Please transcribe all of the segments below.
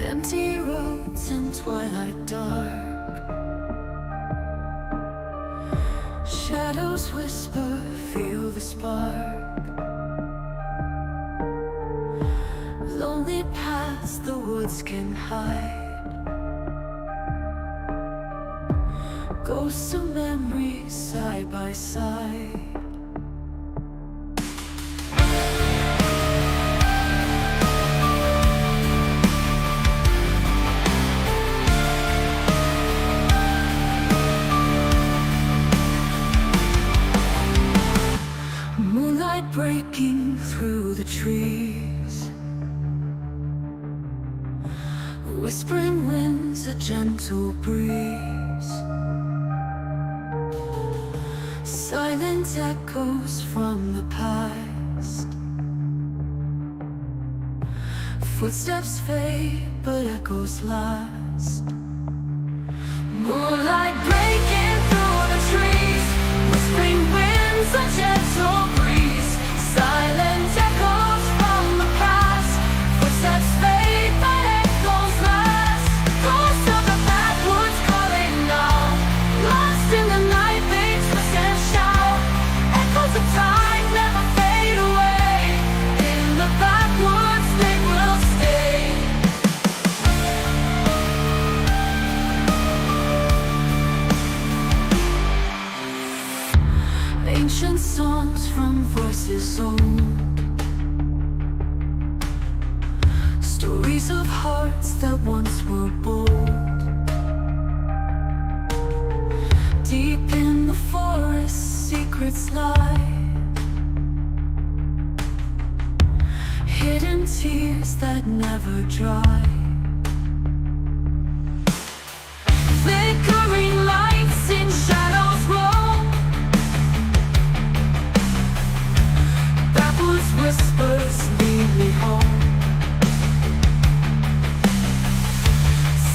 Empty roads and twilight dark, shadows whisper, feel the spark. Lonely paths the woods can hide, ghosts of memories side by side. Moonlight breaking through the trees, whispering winds, a gentle breeze, silent echoes from the past. Footsteps fade, but echoes last. Moonlight breaking through the trees, whispering winds, a gentle breeze, silent echoes from the past. Footsteps fade, but echoes last. Ghosts of the backwoods calling now, lost in the night, they twist and shout. Echoes of time never fade away, in the backwoods they will stay. Ancient songs from voices old, stories of hearts that once were bold. Deep in the forest, secrets lie, hidden tears that never dry. Flickering lights in shadows roll, backwoods whispers lead me home.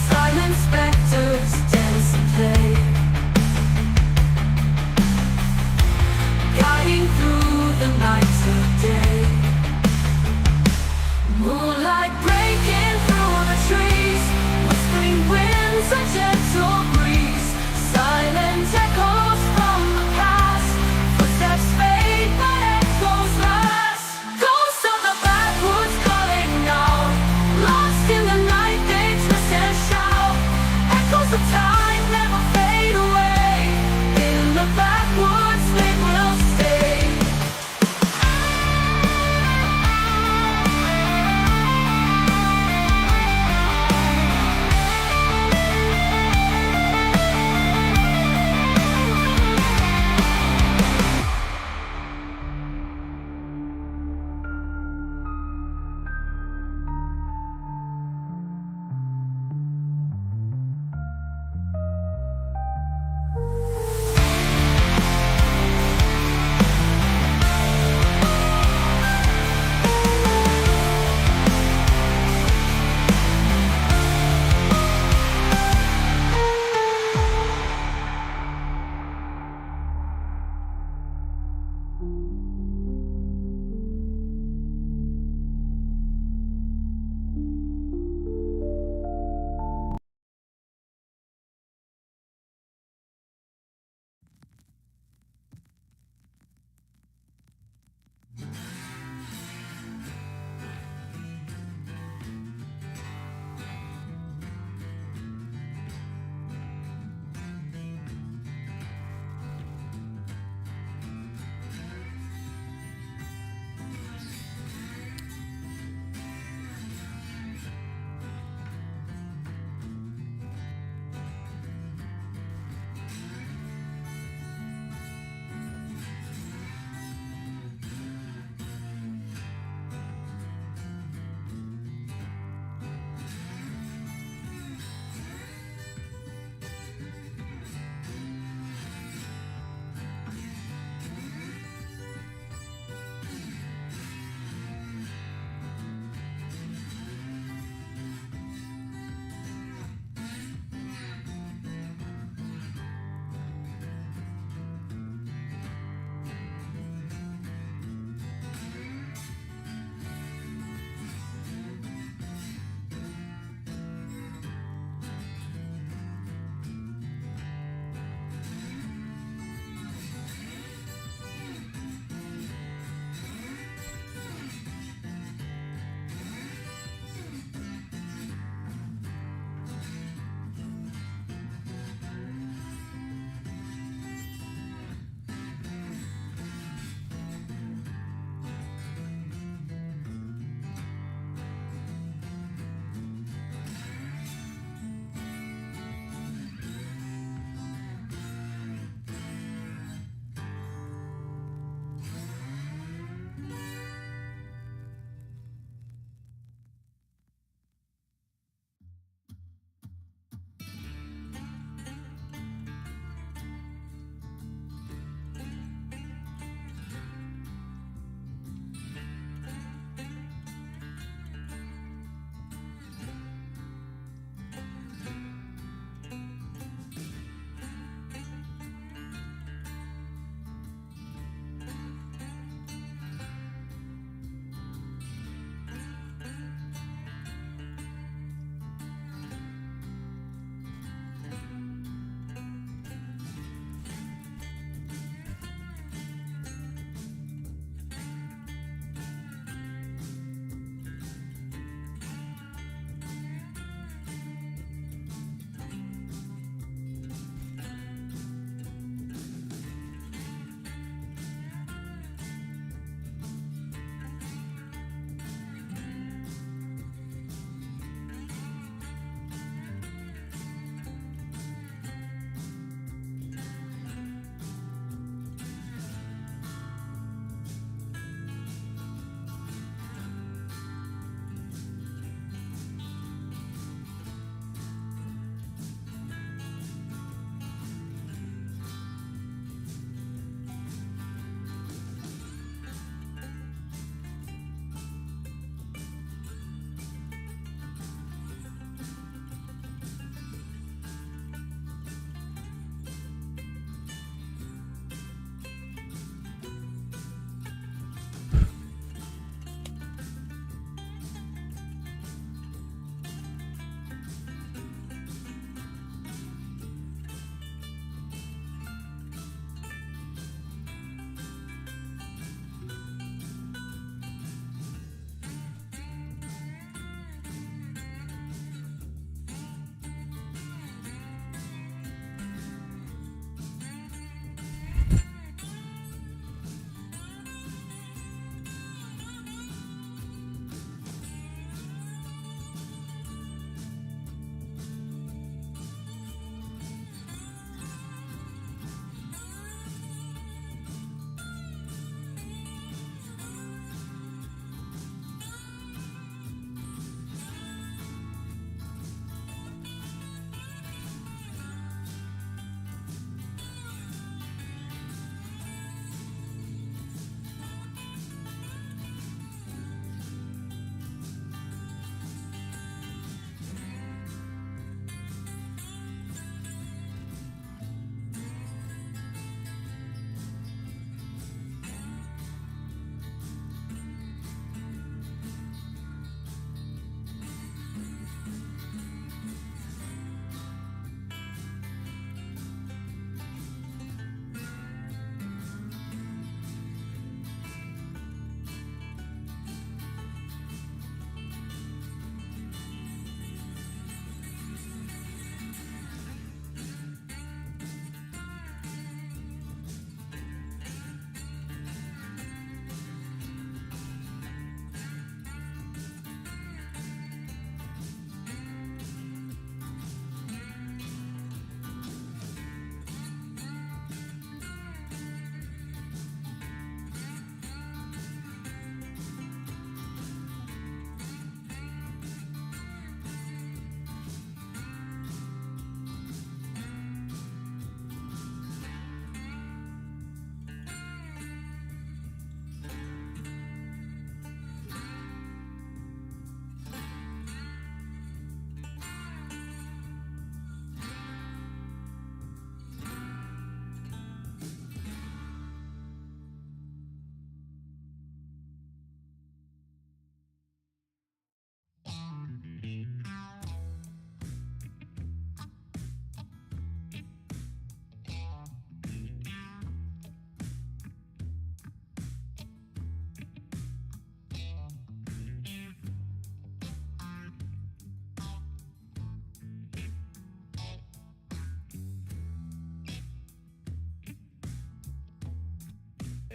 Silent specters dance and play, guiding through the nights of day. Moonlight breaking through the trees, whispering winds, a gentle breeze, silent echoes from the past. Footsteps fade, but echoes last. Ghosts of the backwoods calling out, lost in the night, they twist and shout. Echoes of time never fade away, in the backwoods they will stay.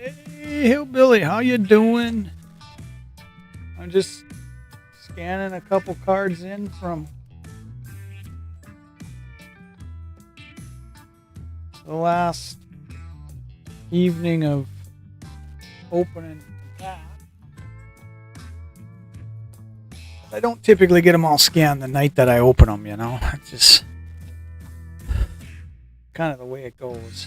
Hey, Hillbilly, how you doing? I'm just scanning a couple cards in from the last evening of opening that. I don't typically get them all scanned the night that I open them, you know. It's just kind of the way it goes.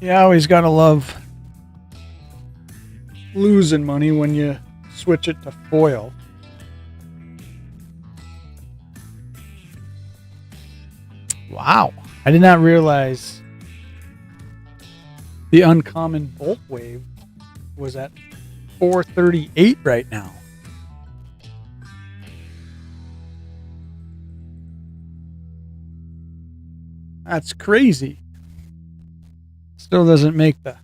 You always gotta love losing money when you switch it to foil. Wow, I did not realize the uncommon bolt wave was at 438 right now. That's crazy. Still doesn't make the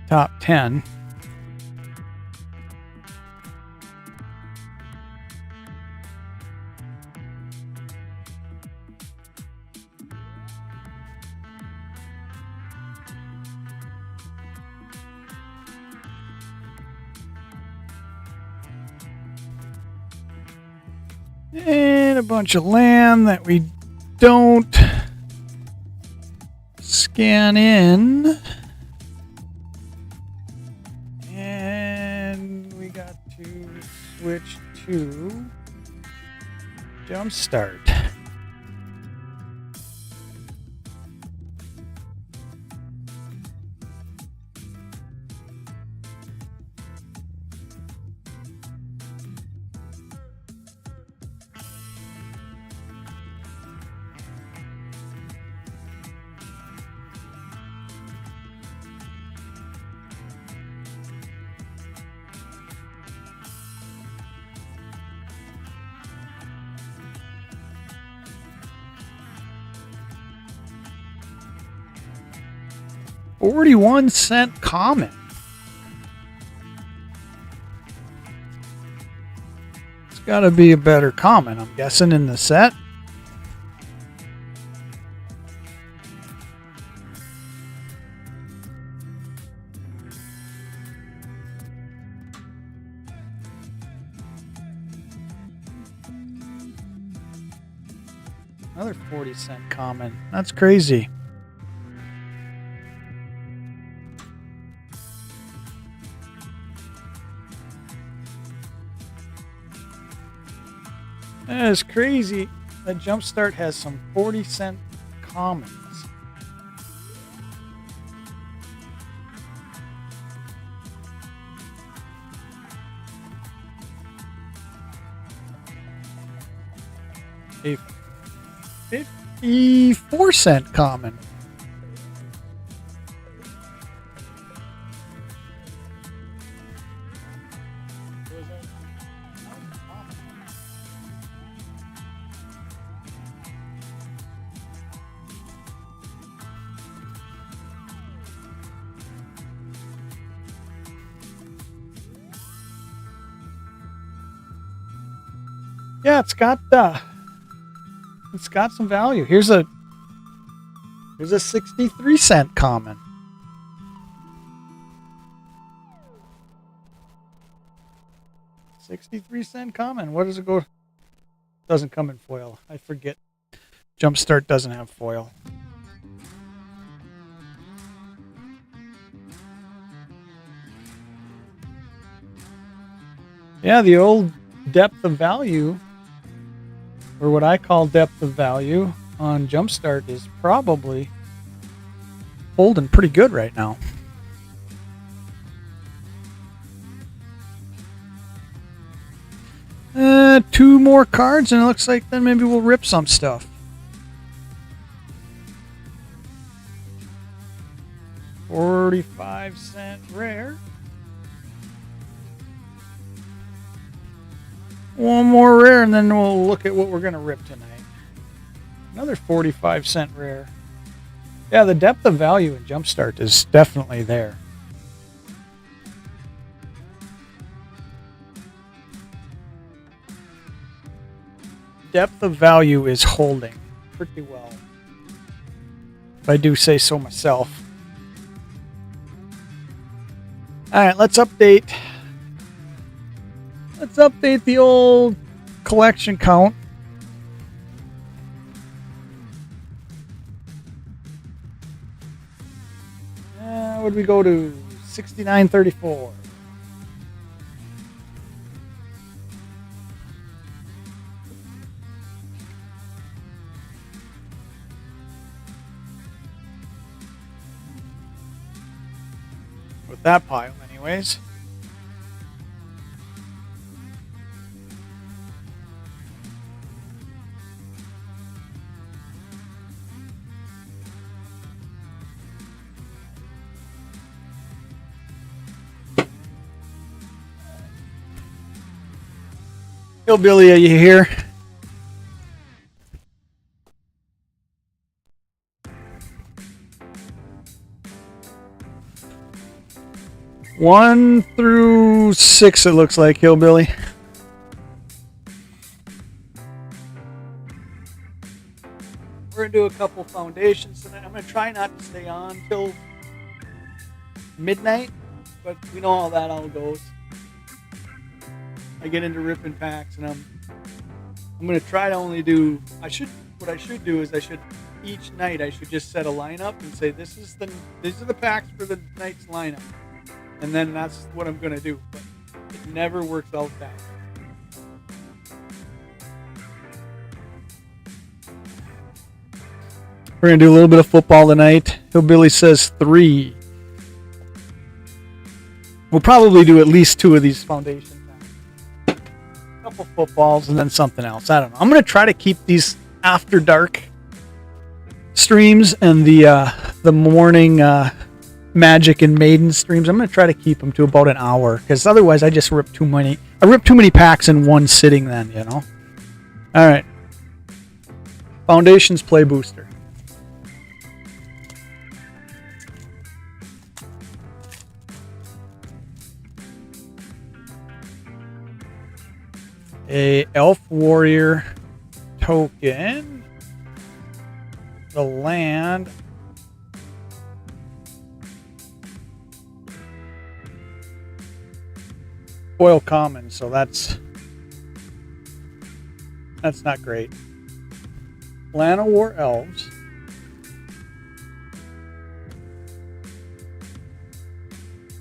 top 10. And a bunch of land that we don't scan in. And we got to switch to Jumpstart. $0.41 common. It's got to be a better common, I'm guessing, in the set. Another 40-cent common. That's crazy. That is crazy that Jumpstart has some 40-cent commons. A 54-cent common. Yeah, it's got some value. Here's a 63-cent common. $0.63 common. What does it go? Doesn't come in foil. I forget. Jumpstart doesn't have foil. Yeah, the old depth of value, or what I call depth of value on Jumpstart, is probably holding pretty good right now. Two more cards, and it looks like then maybe we'll rip some stuff. $0.45 rare. One more rare, and then we'll look at what we're going to rip tonight. Another 45-cent rare. Yeah, the depth of value in Jumpstart is definitely there. Depth of value is holding pretty well, if I do say so myself. Alright, let's update the old collection count. Would we go to 6934? With that pile, anyways. Hillbilly, are you here? One through 6, it looks like, Hillbilly. We're going to do a couple foundations tonight. I'm going to try not to stay on till midnight, but we know how that all goes. I get into ripping packs, and I'm going to try to only do. What I should do is each night I should just set a lineup and say these are the packs for the night's lineup, and then that's what I'm going to do. But it never works out that way. We're going to do a little bit of football tonight. Hillbilly says 3. We'll probably do at least 2 of these foundations. Couple footballs and then something else. I don't know. I'm going to try to keep these after dark streams and the morning Magic and Maidens streams. I'm going to try to keep them to about an hour, because otherwise I just rip too many. I rip too many packs in one sitting. Then All right. Foundations Play Booster. A Elf Warrior token. The land. Foil common, so that's not great. Lana War Elves.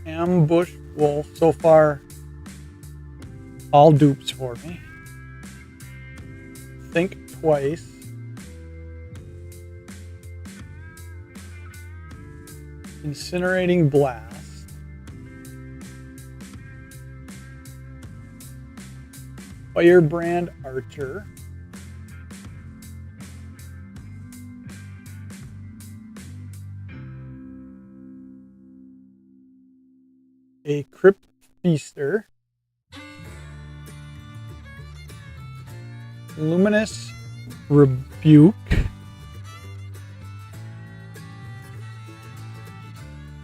Ambush Wolf. So far, all dupes for me. Think Twice. Incinerating Blast. Firebrand Archer. A Crypt Feaster. Luminous Rebuke.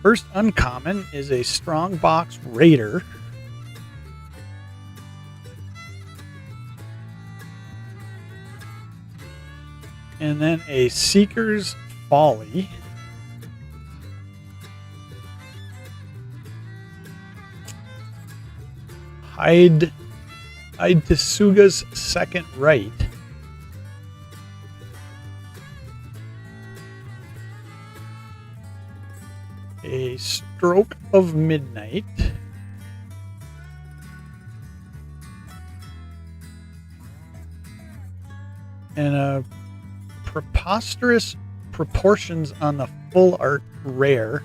First uncommon is a Strongbox Raider. And then a Seeker's Folly. Tsuga's Second Right. A Stroke of Midnight. and preposterous proportions on the full art rare.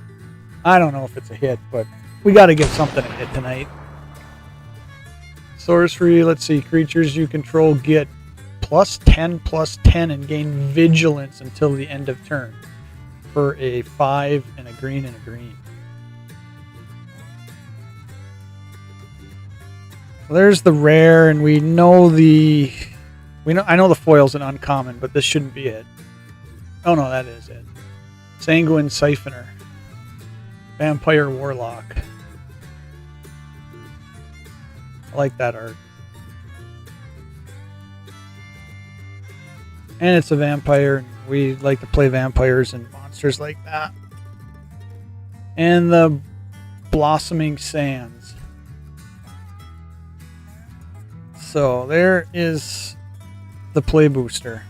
I don't know if it's a hit, but we got to give something a hit tonight. Sorcery, let's see. Creatures you control get +10/+10 and gain vigilance until the end of turn for a 5 and a green and a green. So there's the rare, and I know the foil's an uncommon, but this shouldn't be it. Oh no, that is it. Sanguine Siphoner. Vampire Warlock. I like that art. And it's a vampire, and we like to play vampires and monsters like that. And the Blossoming Sands. So there is the play booster.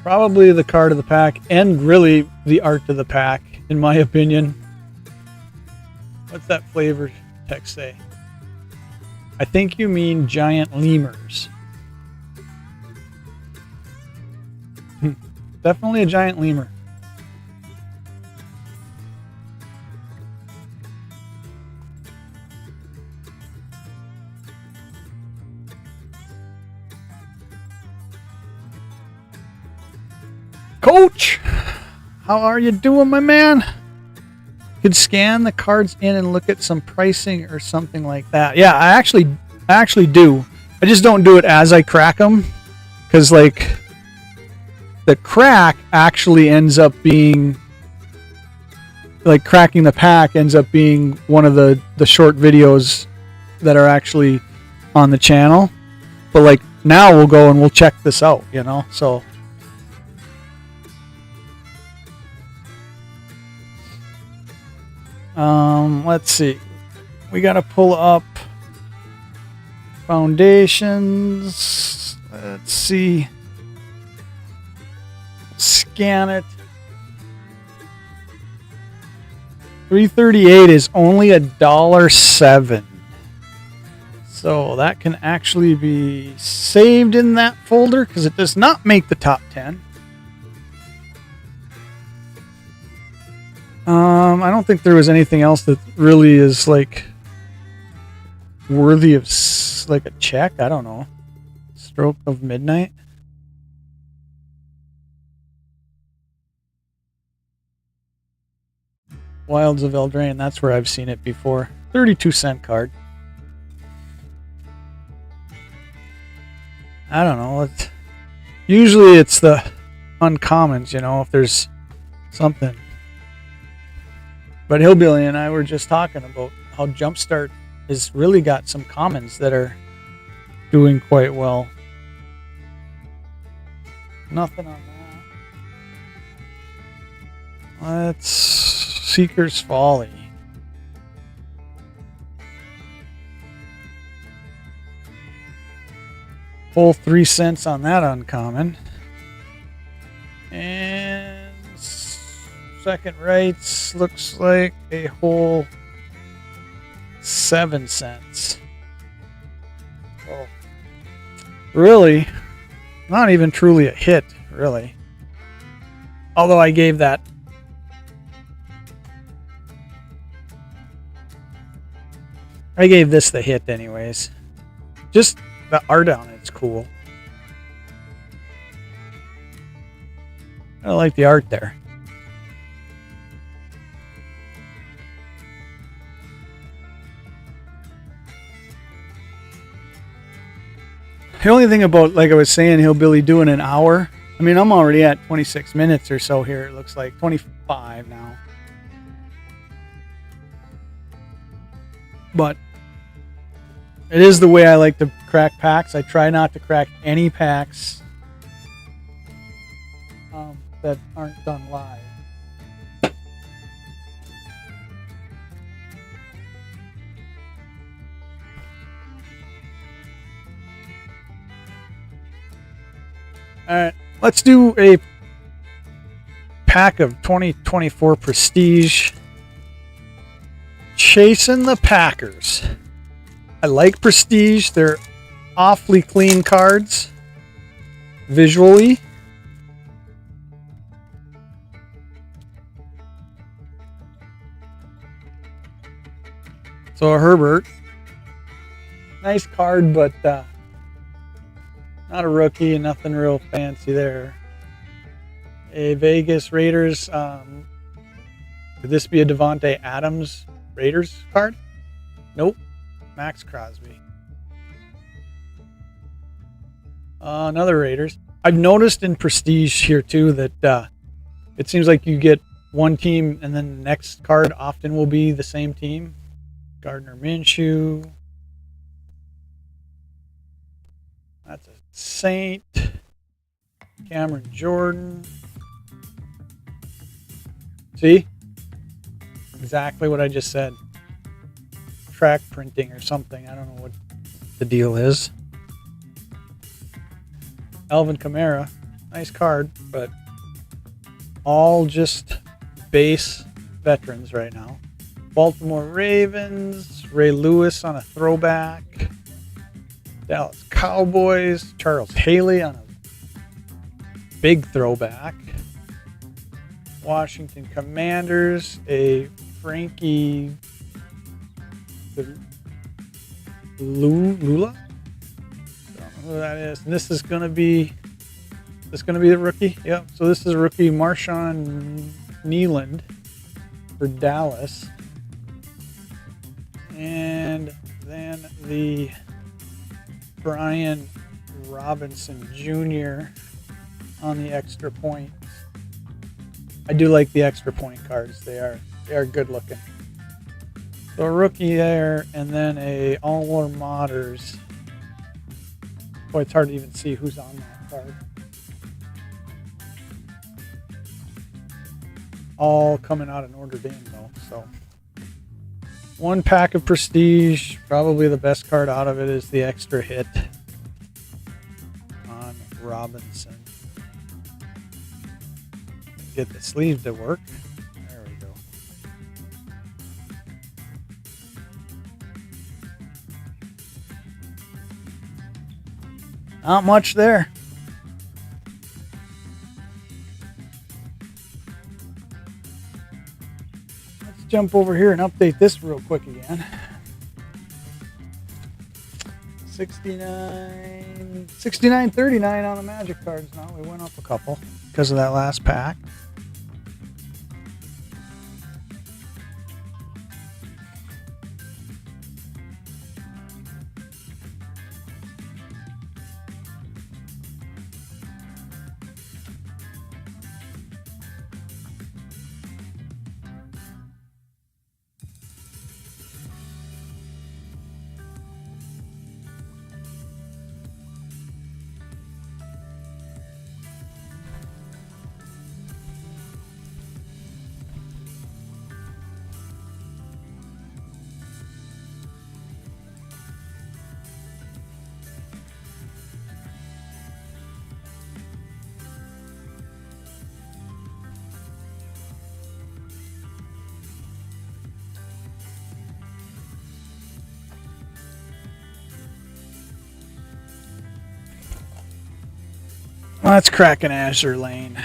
Probably the card of the pack, and really the art of the pack, in my opinion. What's that flavor text say? I think you mean giant lemurs. Definitely a giant lemur. Coach, how are you doing, my man? Could scan the cards in and look at some pricing or something like that. Yeah, I actually do. I just don't do it as I crack them, because like the crack actually ends up being like cracking the pack ends up being one of the short videos that are actually on the channel. But like now we'll go and we'll check this out, you know. So let's see. We got to pull up foundations. Let's see. Scan it. 338 is only $1.07. So that can actually be saved in that folder because it does not make the top 10. I don't think there was anything else that really is like worthy of like a check. I don't know. Stroke of Midnight. Wilds of Eldraine. That's where I've seen it before. 32-cent card. I don't know. Usually it's the uncommons, you know, if there's something. But Hillbilly and I were just talking about how Jumpstart has really got some commons that are doing quite well. Nothing on that. Let's Seeker's Folly. Full 3 cents on that uncommon. And Second Rights looks like a whole 7 cents. Oh, really, not even truly a hit, really. Although I gave that. I gave this the hit anyways. Just the art on it's cool. I like the art there. The only thing about, like I was saying, Hillbilly doing an hour. I mean, I'm already at 26 minutes or so here. It looks like 25 now. But it is the way I like to crack packs. I try not to crack any packs that aren't done live. Alright, let's do a pack of 2024 Prestige. Chasing the Packers. I like Prestige. They're awfully clean cards visually. So a Herbert, nice card, but not a rookie and nothing real fancy there. A Vegas Raiders. Could this be a Devontae Adams Raiders card? Nope. Max Crosby. Another Raiders. I've noticed in Prestige here too that it seems like you get one team and then the next card often will be the same team. Gardner Minshew. That's a Saint. Cameron Jordan. See? Exactly what I just said. Track printing or something. I don't know what the deal is. Alvin Kamara. Nice card, but all just base veterans right now. Baltimore Ravens. Ray Lewis on a throwback. Dallas Cowboys. Charles Haley on a big throwback. Washington Commanders. A Frankie Lula? I don't know who that is. And this is going to be the rookie. Yep. So this is rookie Marshawn Nealand for Dallas. And then the Brian Robinson Jr. on the extra points. I do like the extra point cards. They are good looking. So a rookie there, and then a all modders. Boy, it's hard to even see who's on that card. All coming out of Notre Dame though. So one pack of Prestige. Probably the best card out of it is the extra hit on Robinson. Get the sleeve to work. There we go. Not much there. Let's jump over here and update this real quick again. 69.39 on the Magic cards now. We went up a couple because of that last pack. Let's crack an Azure Lane.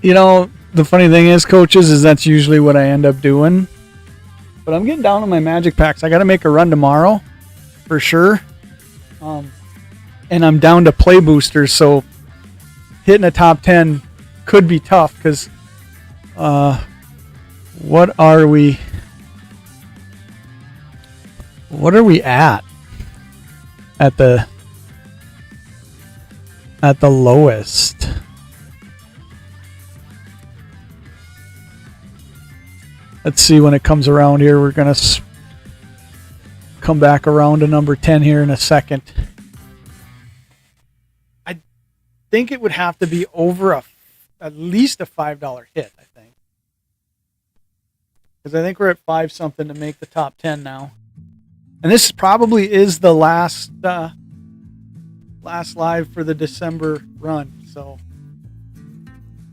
You know, the funny thing is, coaches, is that's usually what I end up doing. But I'm getting down on my Magic packs. I got to make a run tomorrow, for sure. And I'm down to play boosters, so hitting a top 10 could be tough because what are we at the lowest? Let's see when it comes around here. We're going to come back around to number 10 here in a second. I think it would have to be over at least a $5 hit, I think. because I think we're at 5 something to make the top 10 now. And this probably is the last live for the December run. So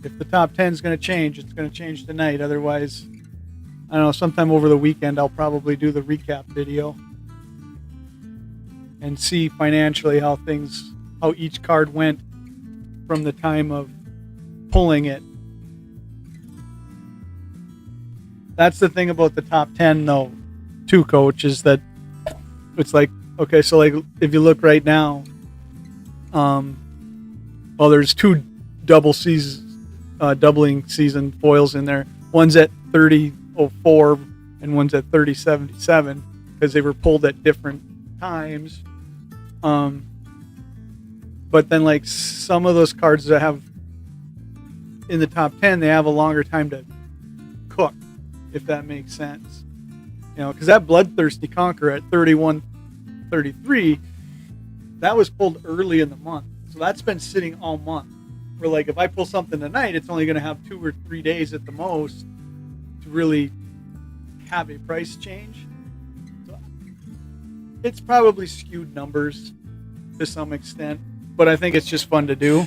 if the top 10 is going to change, it's going to change tonight. Otherwise, I don't know, sometime over the weekend I'll probably do the recap video and see financially how each card went from the time of pulling it. That's the thing about the top 10 though, too, Coach, is that it's like, okay, so like if you look right now, well, there's 2 doubling season foils in there. One's at 3004 and one's at 3077 because they were pulled at different times. But then like some of those cards that have in the top 10, they have a longer time to cook, if that makes sense. You know, because that Bloodthirsty Conqueror at 3133, that was pulled early in the month. So that's been sitting all month. Where like if I pull something tonight, it's only going to have 2 or 3 days at the most to really have a price change. So it's probably skewed numbers to some extent, but I think it's just fun to do.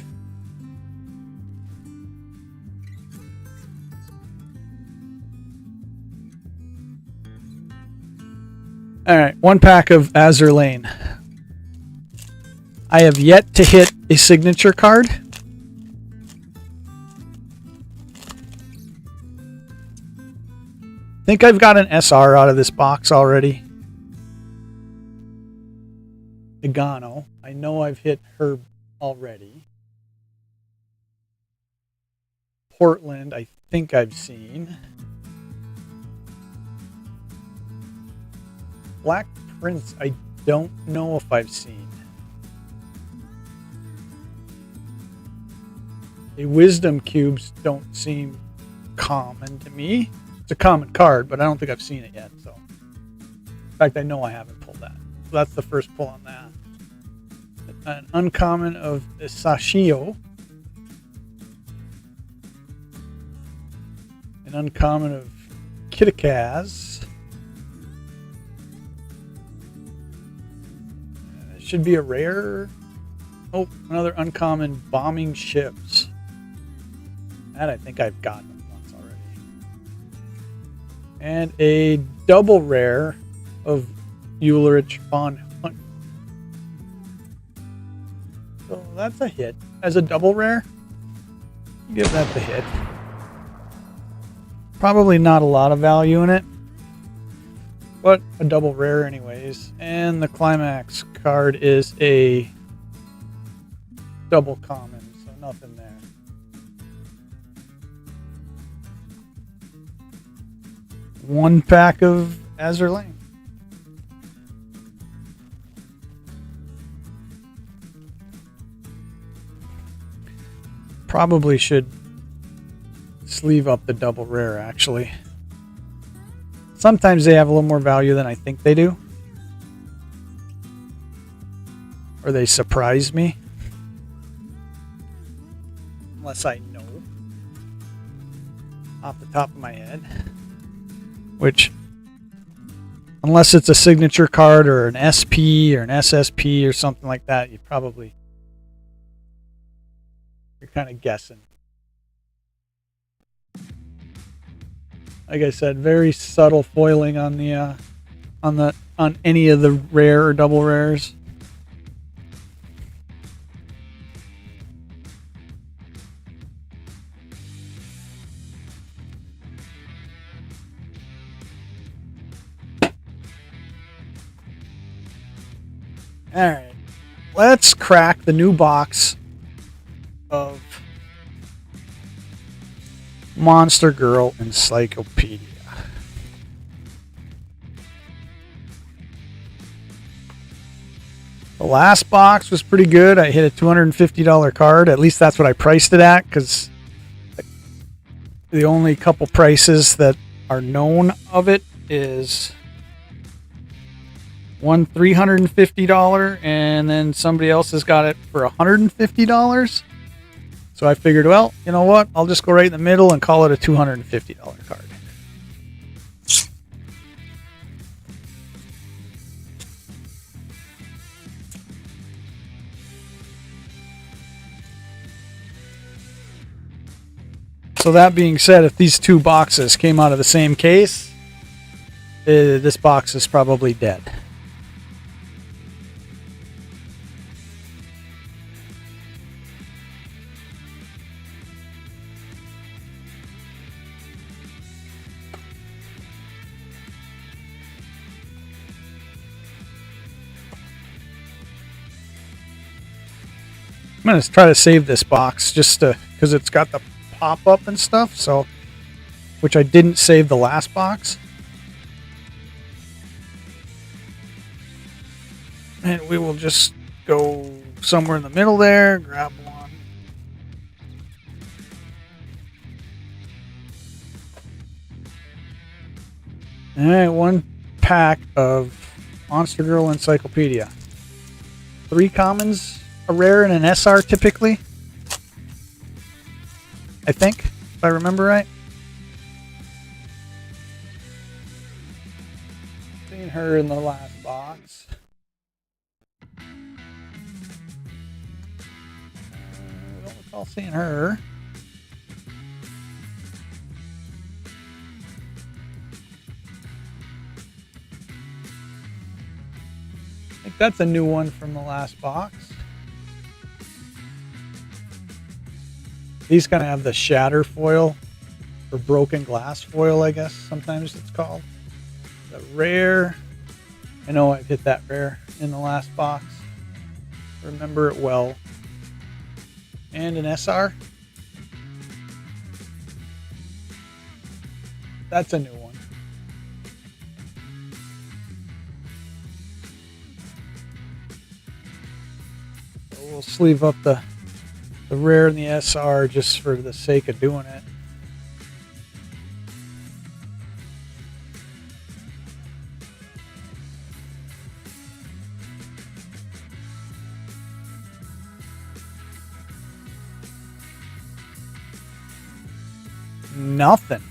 All right, 1 pack of Azur Lane. I have yet to hit a signature card. I think I've got an SR out of this box already. Egano. I know I've hit Herb already. Portland, I think I've seen. Black Prince, I don't know if I've seen. The Wisdom Cubes don't seem common to me. It's a common card, but I don't think I've seen it yet. So, in fact, I know I haven't pulled that. So that's the first pull on that. An uncommon of Sashio. An uncommon of Kitakaz. It should be a rare. Oh, another uncommon Bombing Ships. That I think I've gotten once already. And a double rare of Ulrich von Hunt. So that's a hit. As a double rare, give that the hit. Probably not a lot of value in it, but a double rare anyways. And the Climax card is a double common, so nothing there. One pack of Azur Lane. Probably should sleeve up the double rare, actually. Sometimes they have a little more value than I think they do. Or they surprise me. Unless I know off the top of my head. Which, unless it's a signature card or an SP or an SSP or something like that, you're kind of guessing. Like I said, very subtle foiling on the on any of the rare or double rares. All right, let's crack the new box of Monster Girl Encyclopedia. The last box was pretty good. I hit a $250 card. At least that's what I priced it at, because the only couple prices that are known of it is one $350 and then somebody else has got it for $150. So I figured, well, you know what? I'll just go right in the middle and call it a $250 card. So that being said, if these two boxes came out of the same case, this box is probably dead. I'm going to try to save this box just because it's got the pop-up and stuff, so which I didn't save the last box. And we will just go somewhere in the middle there, grab one. All right, one pack of Monster Girl Encyclopedia. 3 commons, a rare, and an SR typically. I think, if I remember right. Seen her in the last box. Don't recall seeing her. I think that's a new one from the last box. These kind of have the shatter foil, or broken glass foil, I guess sometimes it's called. The rare. I know I've hit that rare in the last box. Remember it well. And an SR. That's a new one. So we'll sleeve up the rare and the SR just for the sake of doing it. Nothing.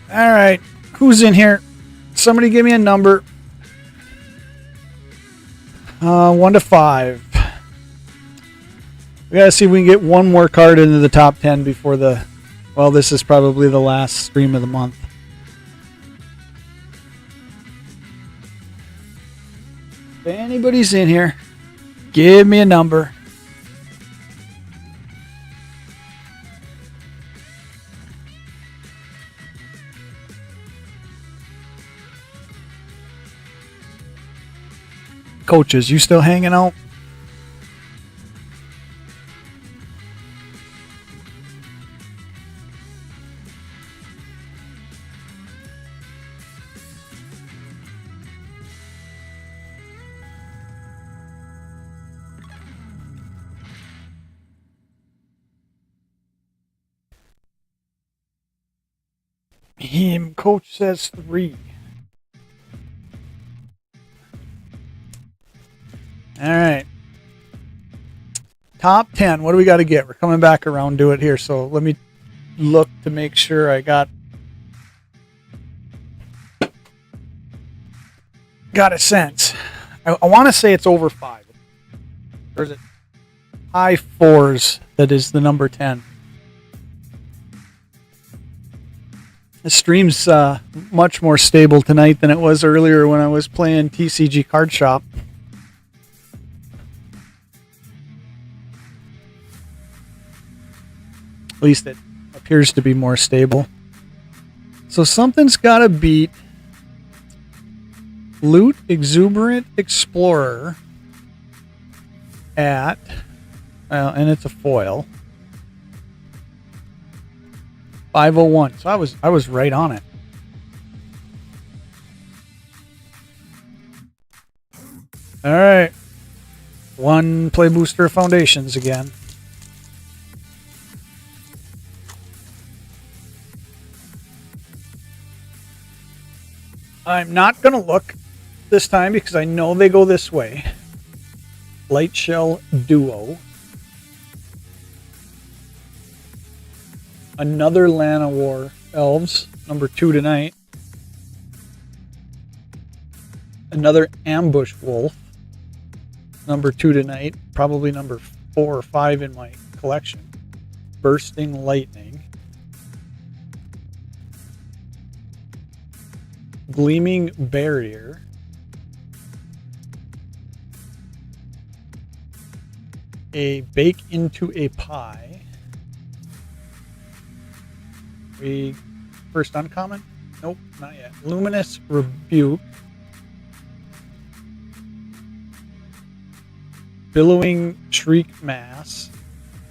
All right, who's in here? Somebody give me a number. 1 to 5. We gotta see if we can get one more card into the top 10 before the. Well, this is probably the last stream of the month. If anybody's in here, give me a number. Coaches, you still hanging out? Him, coach says 3. All right. Top 10. What do we got to get? We're coming back around to it here. So let me look to make sure I got a sense. I want to say it's over 5. Or is it high 4s that is the number 10? The stream's much more stable tonight than it was earlier when I was playing TCG Card Shop. At least it appears to be more stable. So something's got to beat Loot Exuberant Explorer at, and it's a foil, 501. So I was right on it. All right. One Play Booster Foundations again. I'm not going to look this time because I know they go this way. Light Shell Duo. Another Lana War Elves, number 2 tonight. Another Ambush Wolf, number 2 tonight. Probably number 4 or 5 in my collection. Bursting Lightning. Gleaming Barrier. A Bake into a Pie. A first uncommon? Nope, not yet. Luminous Rebuke. Billowing Shriek Mass.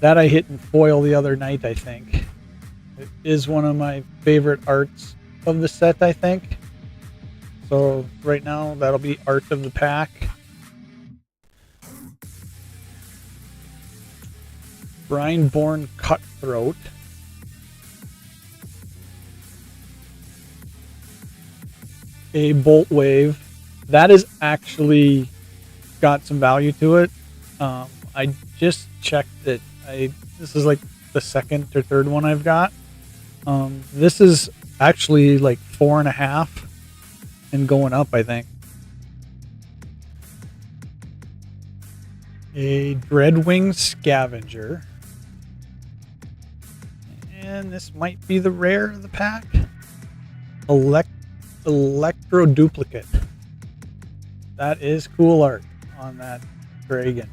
That I hit in foil the other night, I think. It is one of my favorite arts of the set, I think. So right now, that'll be art of the pack. Brineborn Cutthroat. A Bolt Wave. That is actually got some value to it. I just checked it. This is like the second or third one I've got. This is actually like 4.5 and going up, I think. A Dreadwing Scavenger. And this might be the rare of the pack. Electro Duplicate. That is cool art on that dragon.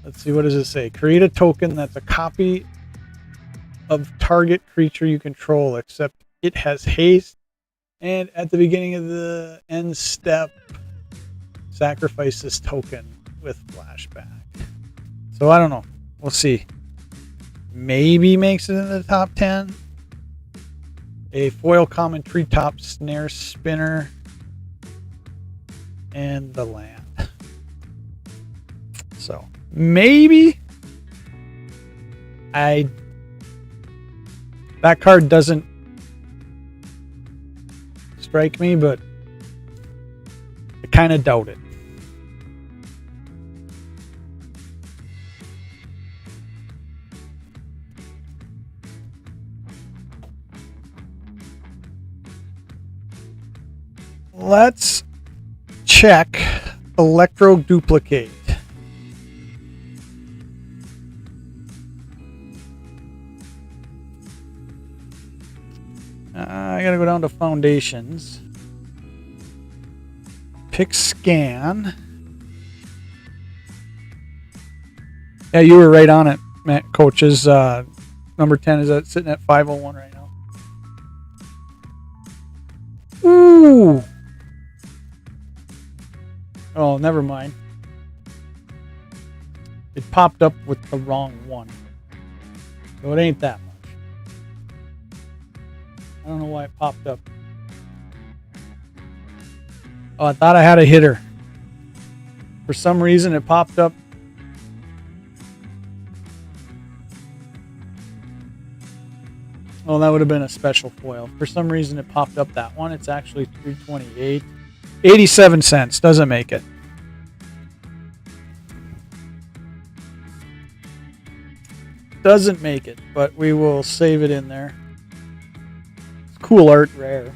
Let's see, what does it say? Create a token that's a copy of target creature you control, except it has haste, and at the beginning of the end step, sacrifice this token with flashback. So I don't know. We'll see. Maybe makes it in the top 10. A foil common treetop snare spinner. And the land. So maybe that card doesn't strike me, but I kind of doubt it. Let's check Electro Duplicate. I gotta go down to Foundations. Pick Scan. Yeah, you were right on it, Matt. Coaches, number 10 is sitting at 501 right now. Ooh. Oh, never mind. It popped up with the wrong one. So it ain't that much. I don't know why it popped up. Oh, I thought I had a hitter. For some reason, it popped up. Oh, that would have been a special foil. For some reason, it popped up that one. It's actually $3.28. 87 cents. Doesn't make it. Doesn't make it, but we will save it in there. It's cool art, rare.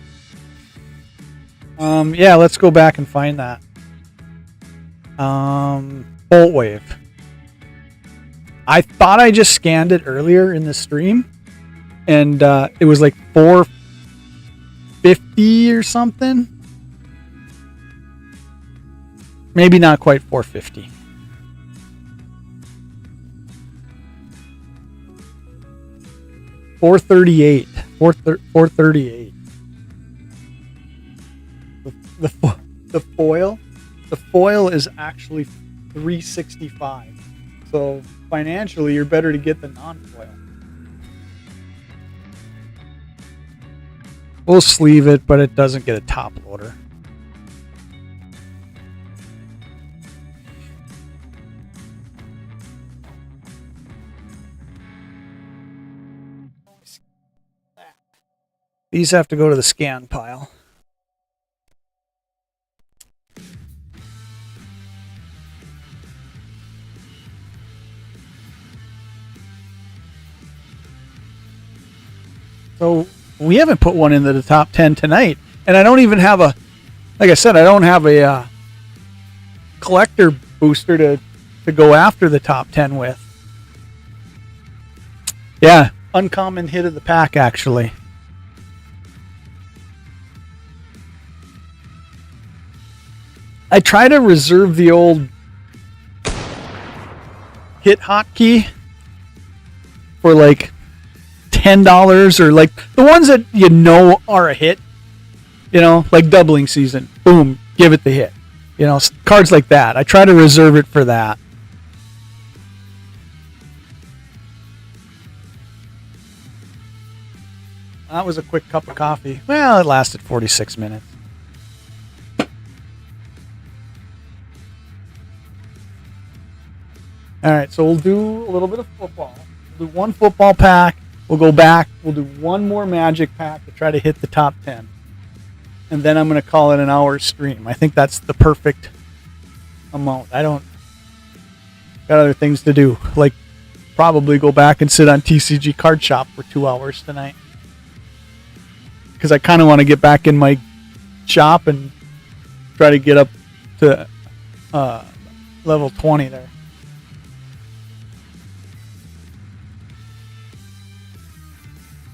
Yeah, let's go back and find that. Bolt Wave. I thought I just scanned it earlier in the stream, and it was like $4.50 or something. Maybe not quite $4.50. $4.38. $4.38. The foil is actually $3.65. So financially, you're better to get the non-foil. We'll sleeve it, but it doesn't get a top loader. These have to go to the scan pile. So we haven't put one into the top 10 tonight. And I don't even have a, like I said, I don't have a collector booster to go after the top 10 with. Yeah, uncommon hit of the pack, actually. I try to reserve the old hit hotkey for like $10, or like the ones that you know are a hit, you know, like doubling season. Boom, give it the hit. You know, cards like that. I try to reserve it for that. That was a quick cup of coffee. Well, it lasted 46 minutes. All right, so we'll do a little bit of football. We'll do one football pack. We'll go back. We'll do one more Magic pack to try to hit the top 10. And then I'm going to call it an hour stream. I think that's the perfect amount. I don't got other things to do, like probably go back and sit on TCG Card Shop for 2 hours tonight. Because I kind of want to get back in my shop and try to get up to level 20 there.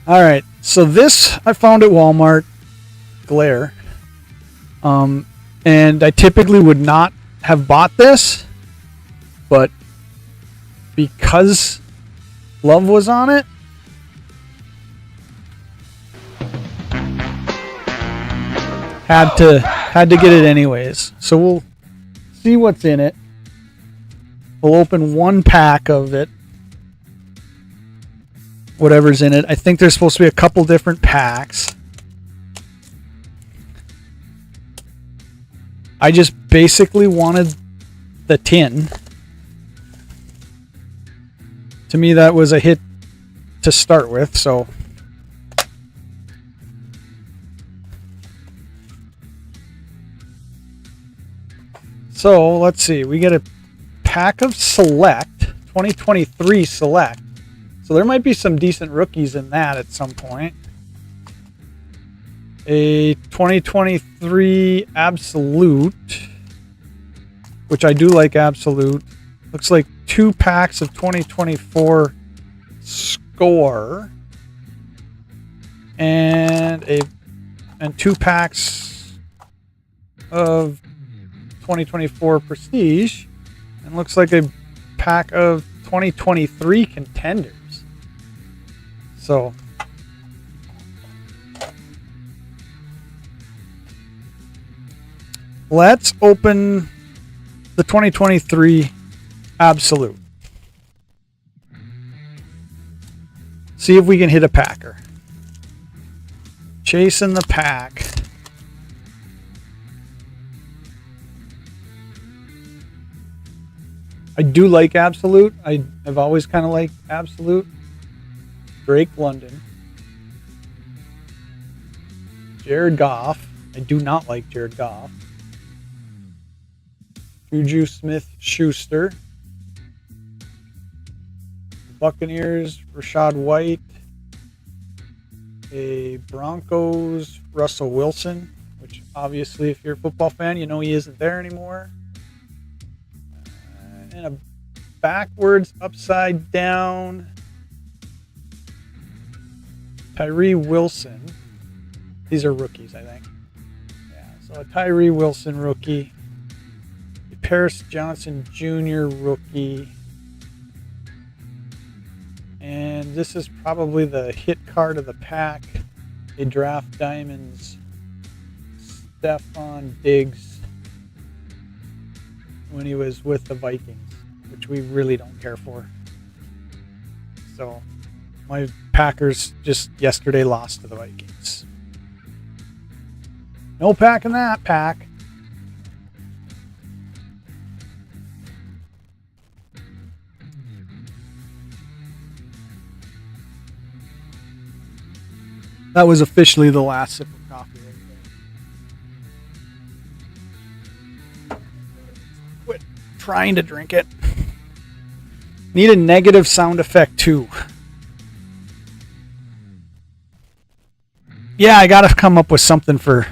All right, so this I found at Walmart, Glare, and I typically would not have bought this, but because Love was on it, had to get it anyways. So we'll see what's in it. We'll open one pack of it. Whatever's in it. I think there's supposed to be a couple different packs. I just basically wanted the tin. To me, that was a hit to start with, so. So, let's see. We get a pack of Select, 2023 Select. So there might be some decent rookies in that at some point. A 2023 Absolute, which I do like Absolute. Looks like 2 packs of 2024 Score, and 2 packs of 2024 Prestige, and looks like a pack of 2023 Contenders. So let's open the 2023 Absolute. See if we can hit a packer. Chasing the pack. I do like Absolute. I've always kind of liked Absolute. Drake London. Jared Goff. I do not like Jared Goff. Juju Smith-Schuster. Buccaneers, Rashad White. A Broncos, Russell Wilson, which obviously if you're a football fan, you know he isn't there anymore. And a backwards, upside down Tyree Wilson. These are rookies, I think. Yeah, so a Tyree Wilson rookie. A Paris Johnson Jr. rookie. And this is probably the hit card of the pack. A Draft Diamonds Stephon Diggs when he was with the Vikings, which we really don't care for. So my Packers just yesterday lost to the Vikings. No pack in that pack. That was officially the last sip of coffee right there. Quit trying to drink it. Need a negative sound effect too. Yeah, I gotta come up with something for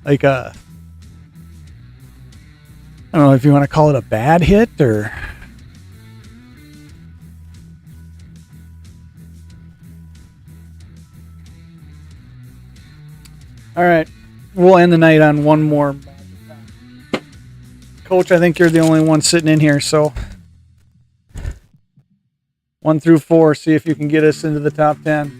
like a, I don't know if you want to call it a bad hit or. All right, we'll end the night on one more. Coach, I think you're the only one sitting in here, so 1 through 4, see if you can get us into the top 10.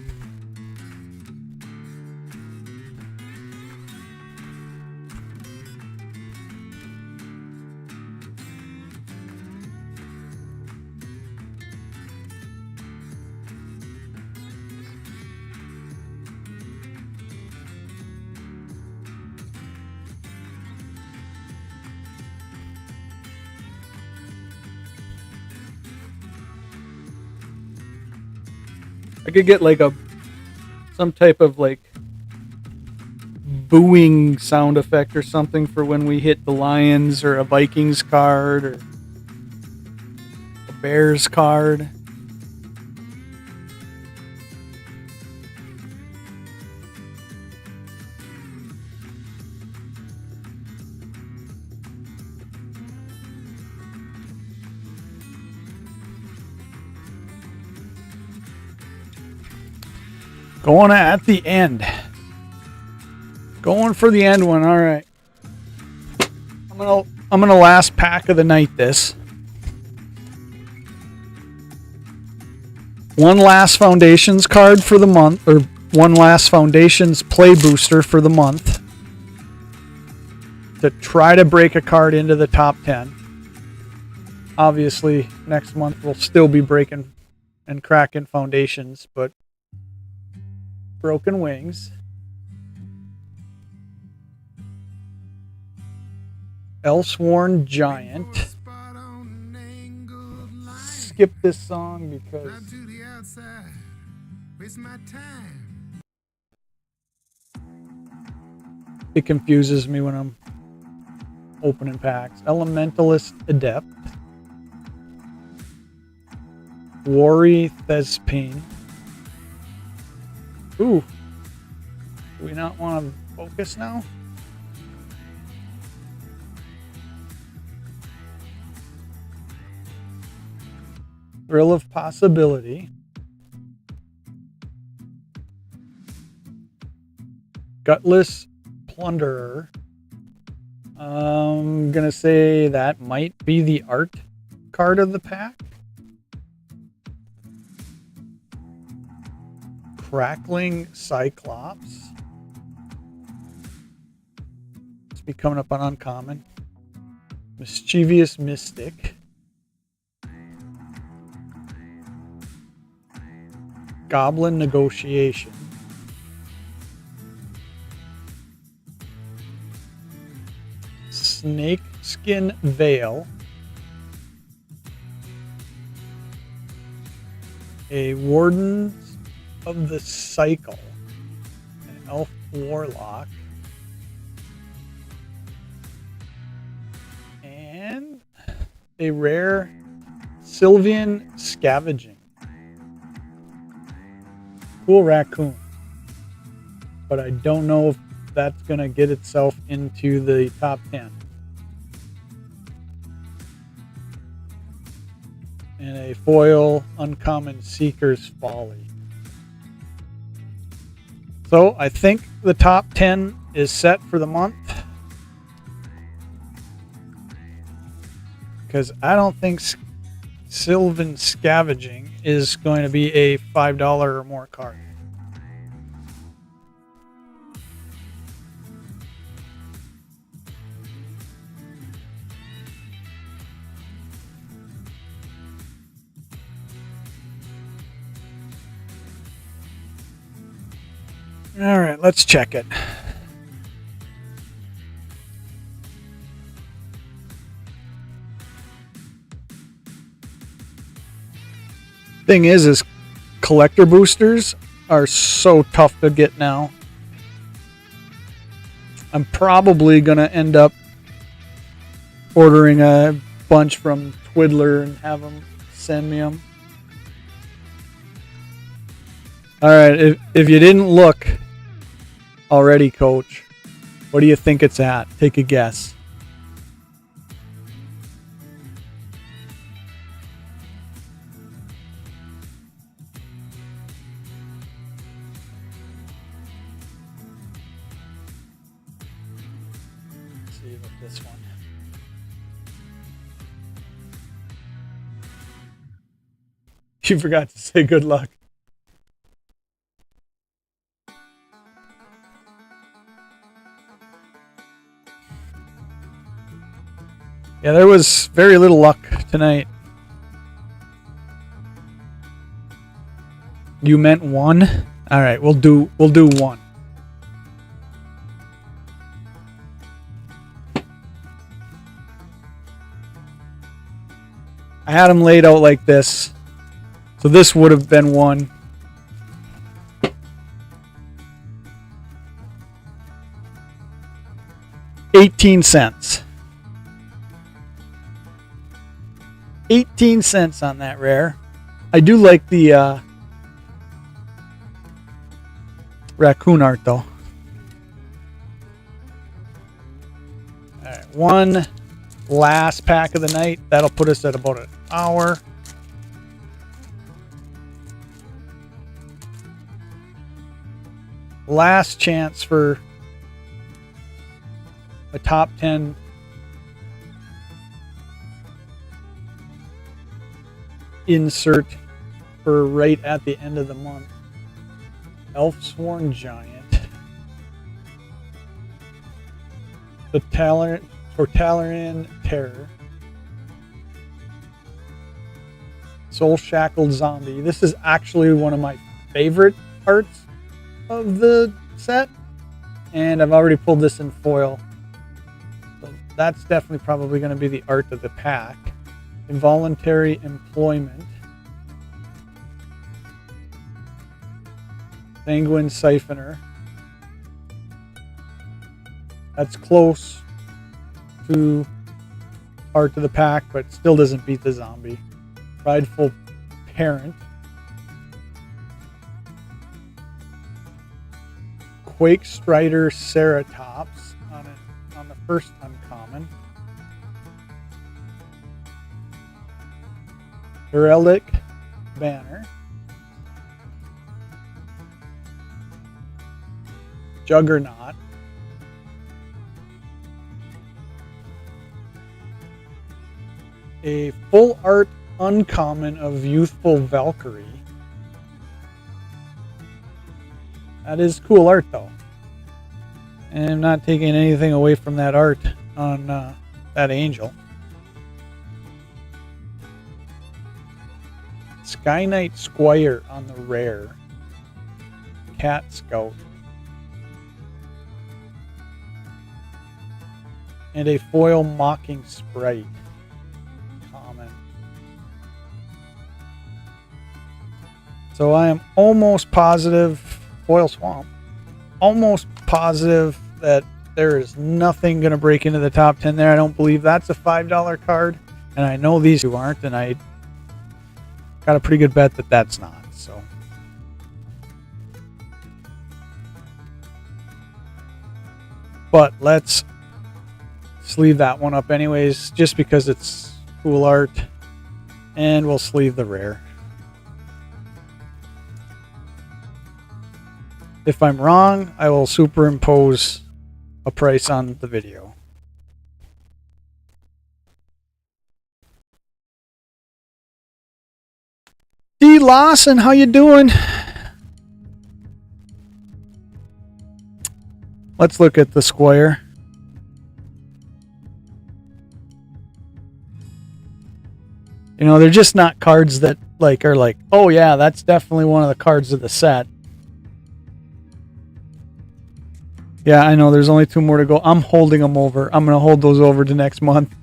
I could get like some type of like booing sound effect or something for when we hit the Lions, or a Vikings card, or a Bears card. Going at the end. Going for the end one. All right. I'm gonna last pack of the night this. One last Foundations card for the month, or one last Foundations play booster for the month, to try to break a card into the top 10. Obviously, next month we'll still be breaking and cracking Foundations, but Broken Wings. Elsworn Giant. Skip this song because it confuses me when I'm opening packs. Elementalist Adept. Wari Thespine. Ooh. Do we not want to focus now? Thrill of Possibility. Gutless Plunderer. I'm going to say that might be the art card of the pack. Crackling Cyclops. It's be coming up on Uncommon. Mischievous Mystic. Goblin Negotiation. Snakeskin Veil. A Wardens of the Cycle. An Elf Warlock. And a rare Sylvian Scavenging. Cool raccoon, but I don't know if that's going to get itself into the top 10. And a foil Uncommon Seeker's Folly. So I think the top 10 is set for the month, because I don't think Sylvan Scavenging is going to be a $5 or more card. All right, let's check it. Thing is collector boosters are so tough to get now. I'm probably gonna end up ordering a bunch from Twiddler and have them send me them. All right, if you didn't look already, Coach, what do you think it's at? Take a guess. Let's see about this one. You forgot to say good luck. Yeah, there was very little luck tonight. You meant one? All right, we'll do one. I had them laid out like this. So this would have been one. $0.18. 18 cents on that rare. I do like the raccoon art though. Alright, one last pack of the night. That'll put us at about an hour. Last chance for a top 10 insert for right at the end of the month. Elf-Sworn Giant. The Talarian Terror. Soul Shackled Zombie. This is actually one of my favorite arts of the set, and I've already pulled this in foil. So that's definitely probably going to be the art of the pack. Involuntary Employment. Sanguine Siphoner. That's close to art of the pack, but still doesn't beat the zombie. Prideful Parent. Quake Strider Ceratops on the first uncommon. Heraldic Banner. Juggernaut. A full art uncommon of Youthful Valkyrie. That is cool art though. And I'm not taking anything away from that art on that angel. Sky Knight Squire on the rare. Cat Scout. And a foil Mocking Sprite. Common. So I am almost positive, Foil Swamp, almost positive that there is nothing going to break into the top 10 there. I don't believe that's a $5 card. And I know these two aren't, and I got a pretty good bet that that's not. So but let's sleeve that one up anyways, just because it's cool art, and we'll sleeve the rare. If I'm wrong, I will superimpose a price on the video. D. Lawson, how you doing? Let's look at the Squire. You know, they're just not cards that are like, oh yeah, that's definitely one of the cards of the set. Yeah, I know there's only 2 more to go. I'm holding them over. I'm going to hold those over to next month.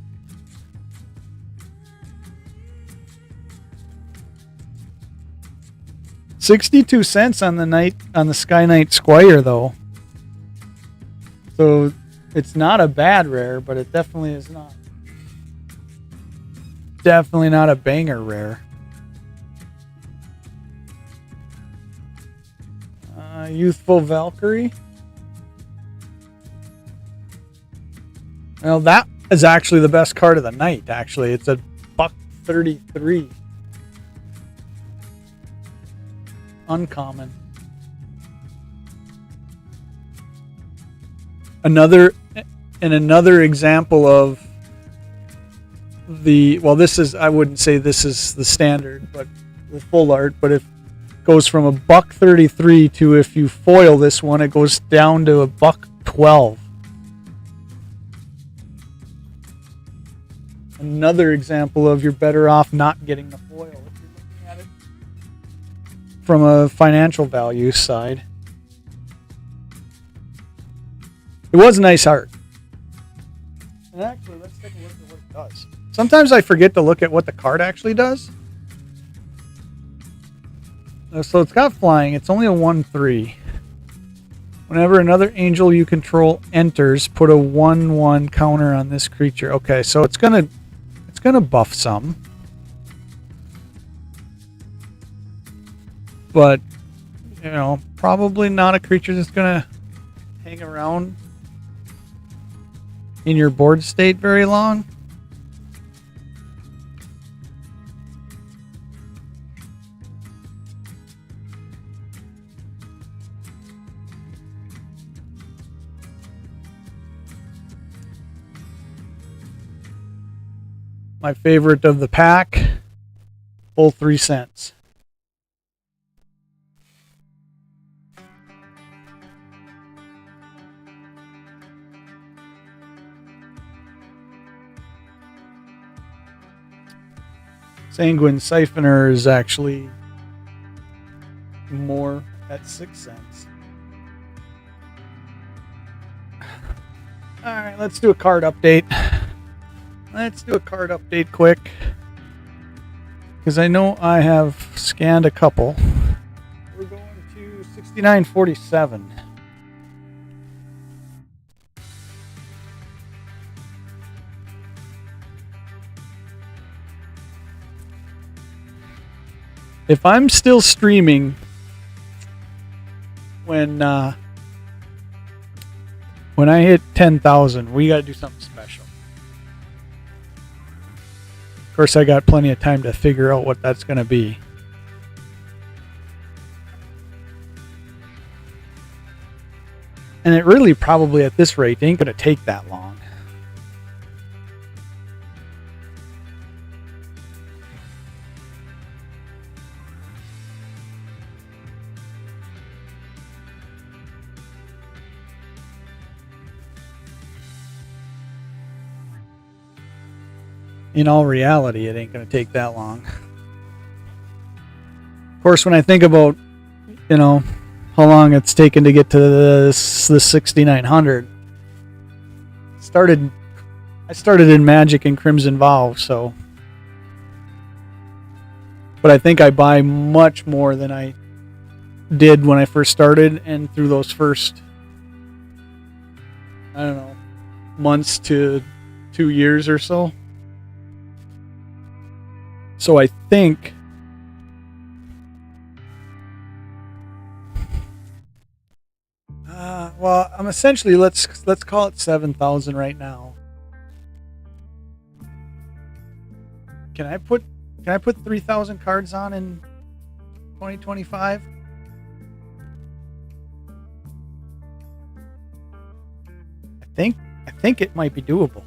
$0.62 on the Sky Knight Squire though. So it's not a bad rare, but it definitely is not. Definitely not a banger rare. Youthful Valkyrie. Well, that is actually the best card of the night. Actually, it's a $1.33. Uncommon. Another example of the, well, this is, I wouldn't say this is the standard, but the full art, but if it goes from a $1.33 to, if you foil this one, it goes down to a $1.12. Another example of you're better off not getting the foil if you're looking at it from a financial value side. It was nice art. And actually, let's take a look at what it does. Sometimes I forget to look at what the card actually does. So it's got flying. It's only a 1/3. Whenever another angel you control enters, put a 1/1 counter on this creature. Okay, so it's gonna buff some. But, you know, probably not a creature that's gonna hang around in your board state very long. My favorite of the pack, full 3 cents. Sanguine Siphoner is actually more at 6 cents. Alright, let's do a card update. Let's do a card update quick, because I know I have scanned a couple. We're going to 69.47. If I'm still streaming when I hit 10,000, we got to do something special. Of course, I got plenty of time to figure out what that's going to be. And it really probably at this rate ain't going to take that long. In all reality, it ain't going to take that long. Of course, when I think about, you know, how long it's taken to get to the 6,900, I started in Magic and Crimson Vow, so. But I think I buy much more than I did when I first started, and through those first, I don't know, months to 2 years or so. So I think well, I'm essentially, let's call it 7,000 right now. Can I put 3,000 cards on in 2025? I think it might be doable.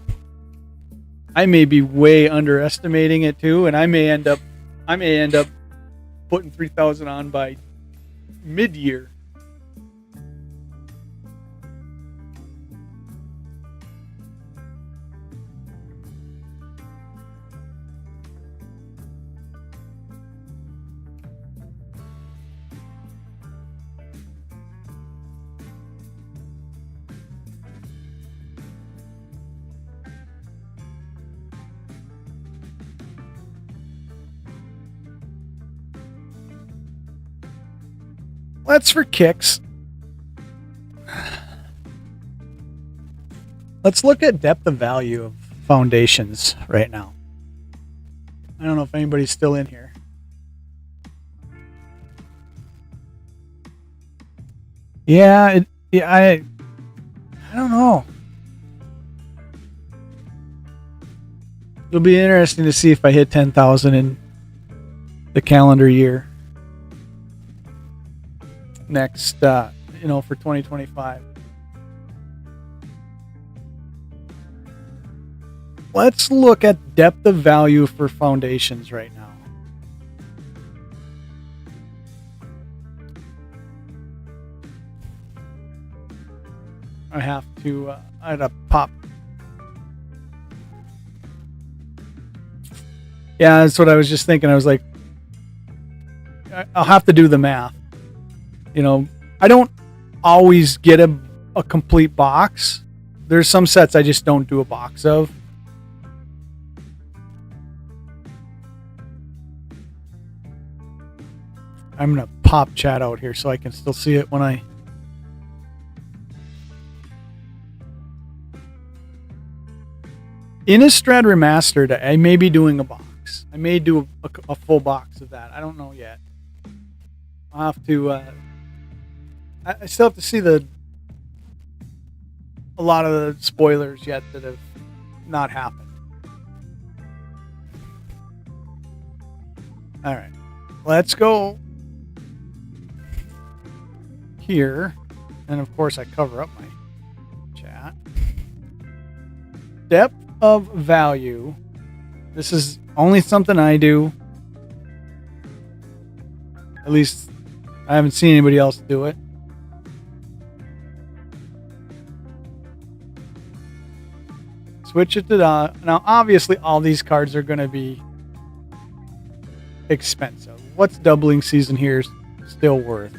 I may be way underestimating it too, and I may end up putting 3,000 on by mid-year. Let's for kicks. Let's look at depth of value of foundations right now. I don't know if anybody's still in here. Yeah, I don't know. It'll be interesting to see if I hit 10,000 in the calendar year next, for 2025. Let's look at depth of value for foundations right now. I had to pop. Yeah, that's what I was just thinking. I was like, I'll have to do the math. I don't always get a complete box. There's some sets I just don't do a box of. I'm going to pop chat out here so I can still see it when I... Innistrad Remastered, I may be doing a box. I may do a full box of that. I don't know yet. I'll have to... I still have to see a lot of the spoilers yet that have not happened. All right. Let's go here. And of course I cover up my chat. Depth of value. This is only something I do. At least I haven't seen anybody else do it. Switch it to now obviously all these cards are going to be expensive. What's doubling season here still worth?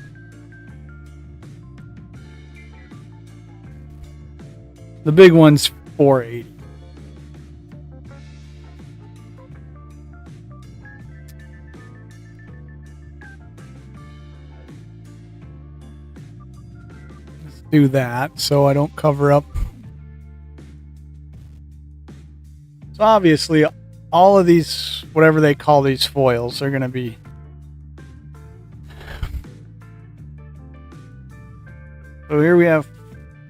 The big one's 480. Let's do that so I don't cover up. So obviously all of these, whatever they call these foils, are going to be so here we have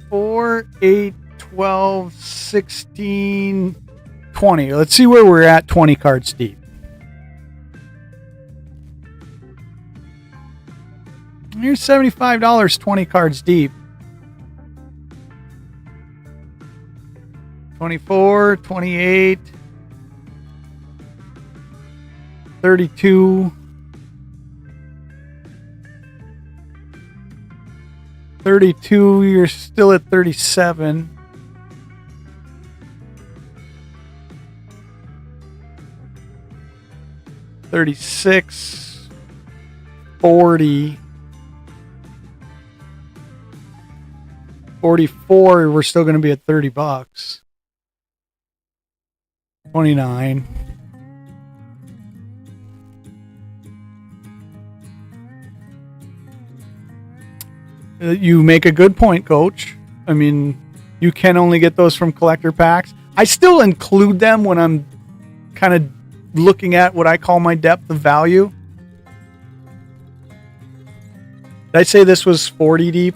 4, 8, 12, 16, 20. Let's see where we're at 20 cards deep. Here's $75 20 cards deep. 24, 28, 32, 32, you're still at 37. 36, 40, 44, we're still going to be at $30. 29. You make a good point, Coach. I mean, you can only get those from collector packs. I still include them when I'm kind of looking at what I call my depth of value. Did I say this was 40 deep?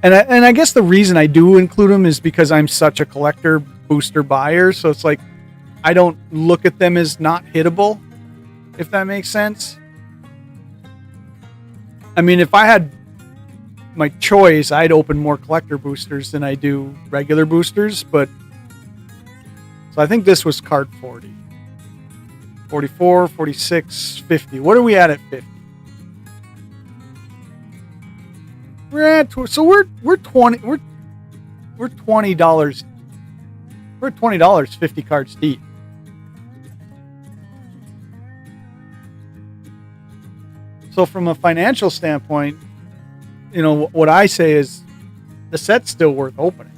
And I guess the reason I do include them is because I'm such a collector booster buyer. So it's like I don't look at them as not hittable, if that makes sense. I mean, if I had my choice, I'd open more collector boosters than I do regular boosters. But so I think this was card 40, 44, 46, 50. What are we at 50? We're at we're $20 we're $20 50 cards deep. So from a financial standpoint, what I say is the set's still worth opening.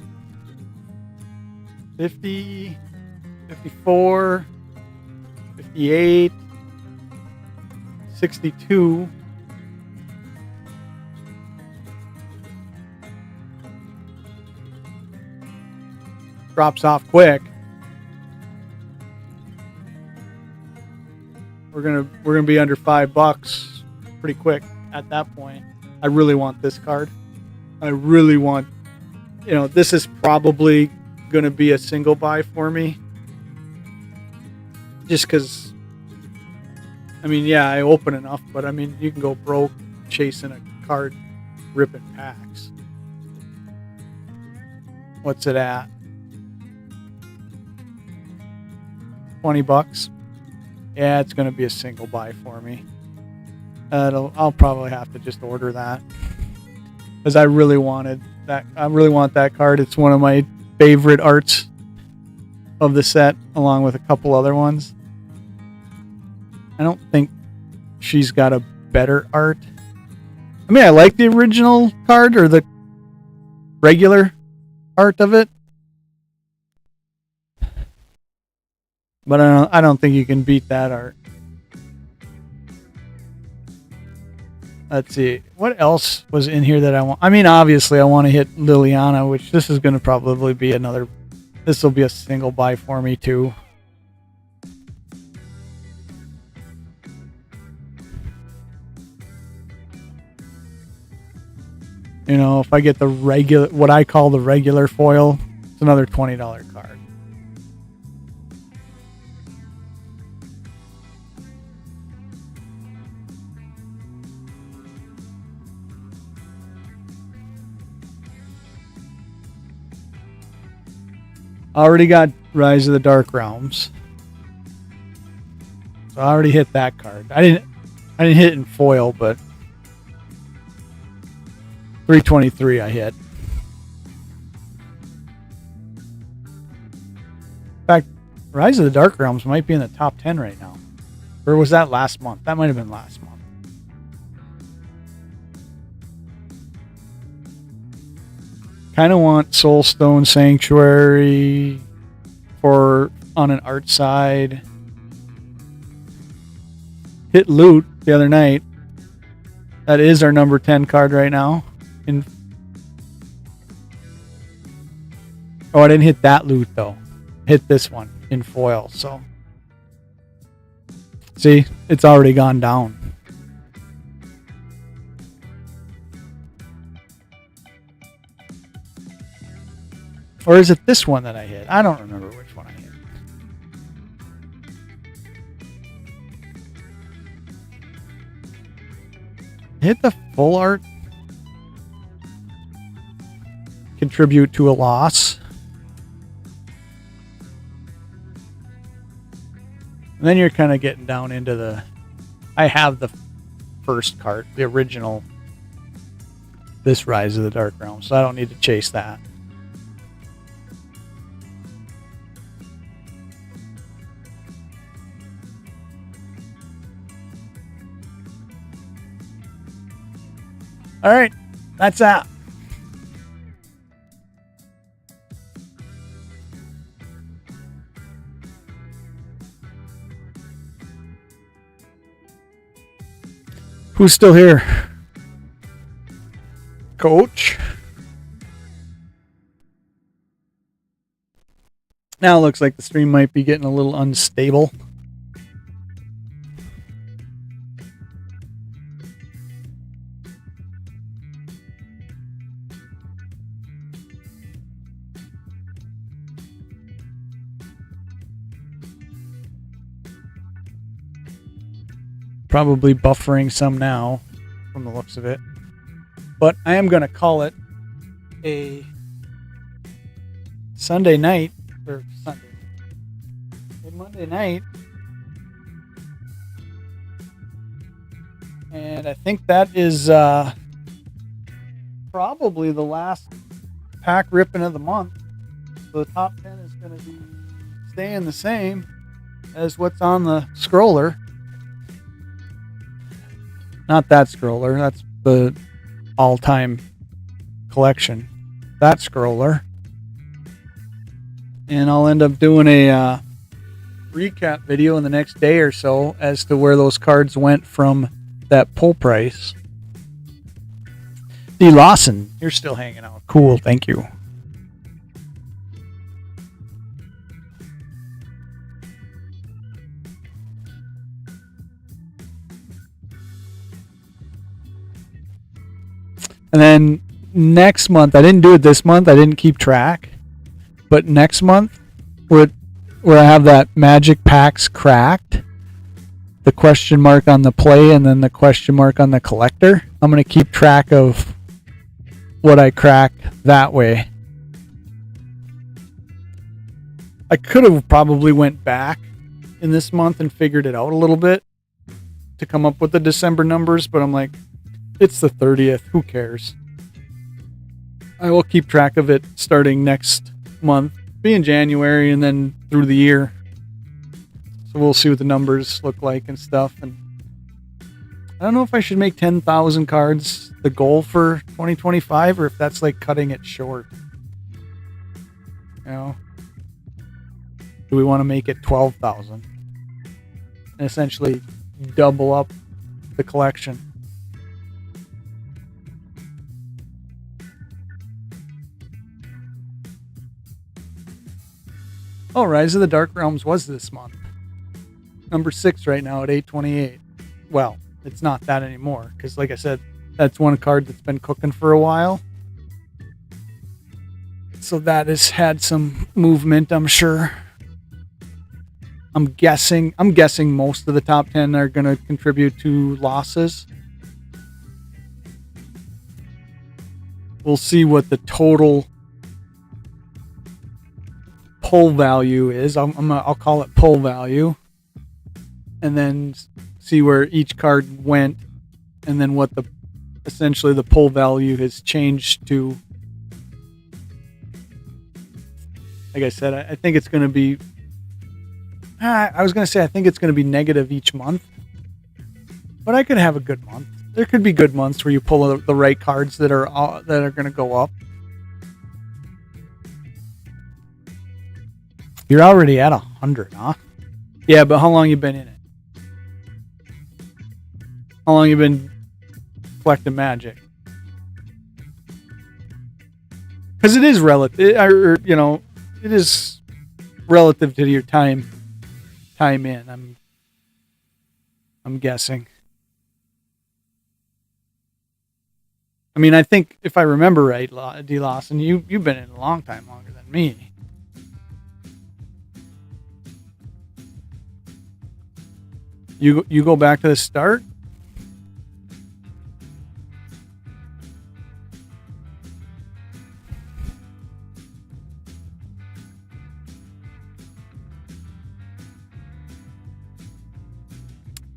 50, 54, 58, 62. Drops off quick. we're gonna be under $5 pretty quick at that point. I really want this card. I really want, this is probably gonna be a single buy for me. Just because, I open enough, but you can go broke chasing a card ripping packs. What's it at? $20. Yeah, it's going to be a single buy for me. I'll probably have to just order that because I really wanted that. I really want that card. It's one of my favorite arts of the set, along with a couple other ones. I don't think she's got a better art. I like the original card or the regular art of it, but I don't think you can beat that art. Let's see what else was in here that I want. Obviously I want to hit Liliana, which this is going to probably be another. This will be a single buy for me too. If I get the regular, what I call the regular foil, it's another $20 card. I already got Rise of the Dark Realms. So I already hit that card. I didn't hit it in foil, but 323 I hit. In fact, Rise of the Dark Realms might be in the top 10 right now. Or was that last month? That might have been last month. Kind of want Soulstone Sanctuary on an art side. Hit Loot the other night. That is our number 10 card right now. I didn't hit that Loot though. Hit this one in foil. So see, it's already gone down. Or is it this one that I hit? I don't remember which one I hit. Hit the full art. Contribute to a loss. And then you're kind of getting down into the... I have the first card, the original, this Rise of the Dark Realm, so I don't need to chase that. All right, that's that. Who's still here? Coach. Now it looks like the stream might be getting a little unstable. Probably buffering some now from the looks of it. But I am going to call it a Sunday night, or a Monday night. And I think that is probably the last pack ripping of the month. So the top 10 is going to be staying the same as what's on the scroller. Not that scroller, that's the all-time collection. That scroller. And I'll end up doing a recap video in the next day or so as to where those cards went from that pull price. D. Lawson, you're still hanging out. Cool, thank you. And then next month, I didn't do it this month. I didn't keep track. But next month, where I have that Magic Packs cracked, the question mark on the play, and then the question mark on the collector, I'm going to keep track of what I crack that way. I could have probably went back in this month and figured it out a little bit to come up with the December numbers, but I'm like, it's the 30th. Who cares? I will keep track of it starting next month, being January, and then through the year. So we'll see what the numbers look like and stuff. And I don't know if I should make 10,000 cards the goal for 2025 or if that's like cutting it short. You know? Do we want to make it 12,000 and essentially double up the collection? Oh, Rise of the Dark Realms was this month. Number 6 right now at 828. Well, it's not that anymore because, like I said, that's one card that's been cooking for a while. So that has had some movement, I'm sure. I'm guessing most of the top 10 are going to contribute to losses. We'll see what the total pull value is. I'll call it pull value, and then see where each card went, and then what essentially the pull value has changed to. Like I said, I think it's going to be. I was going to say I think it's going to be negative each month, but I could have a good month. There could be good months where you pull the right cards that are going to go up. You're already at 100, huh? Yeah, but how long you been in it? How long you been collecting Magic? Because it is relative, it is relative to your time in. I'm guessing. I mean, I think if I remember right, D. Lawson, you've been in a long time, longer than me. You go back to the start?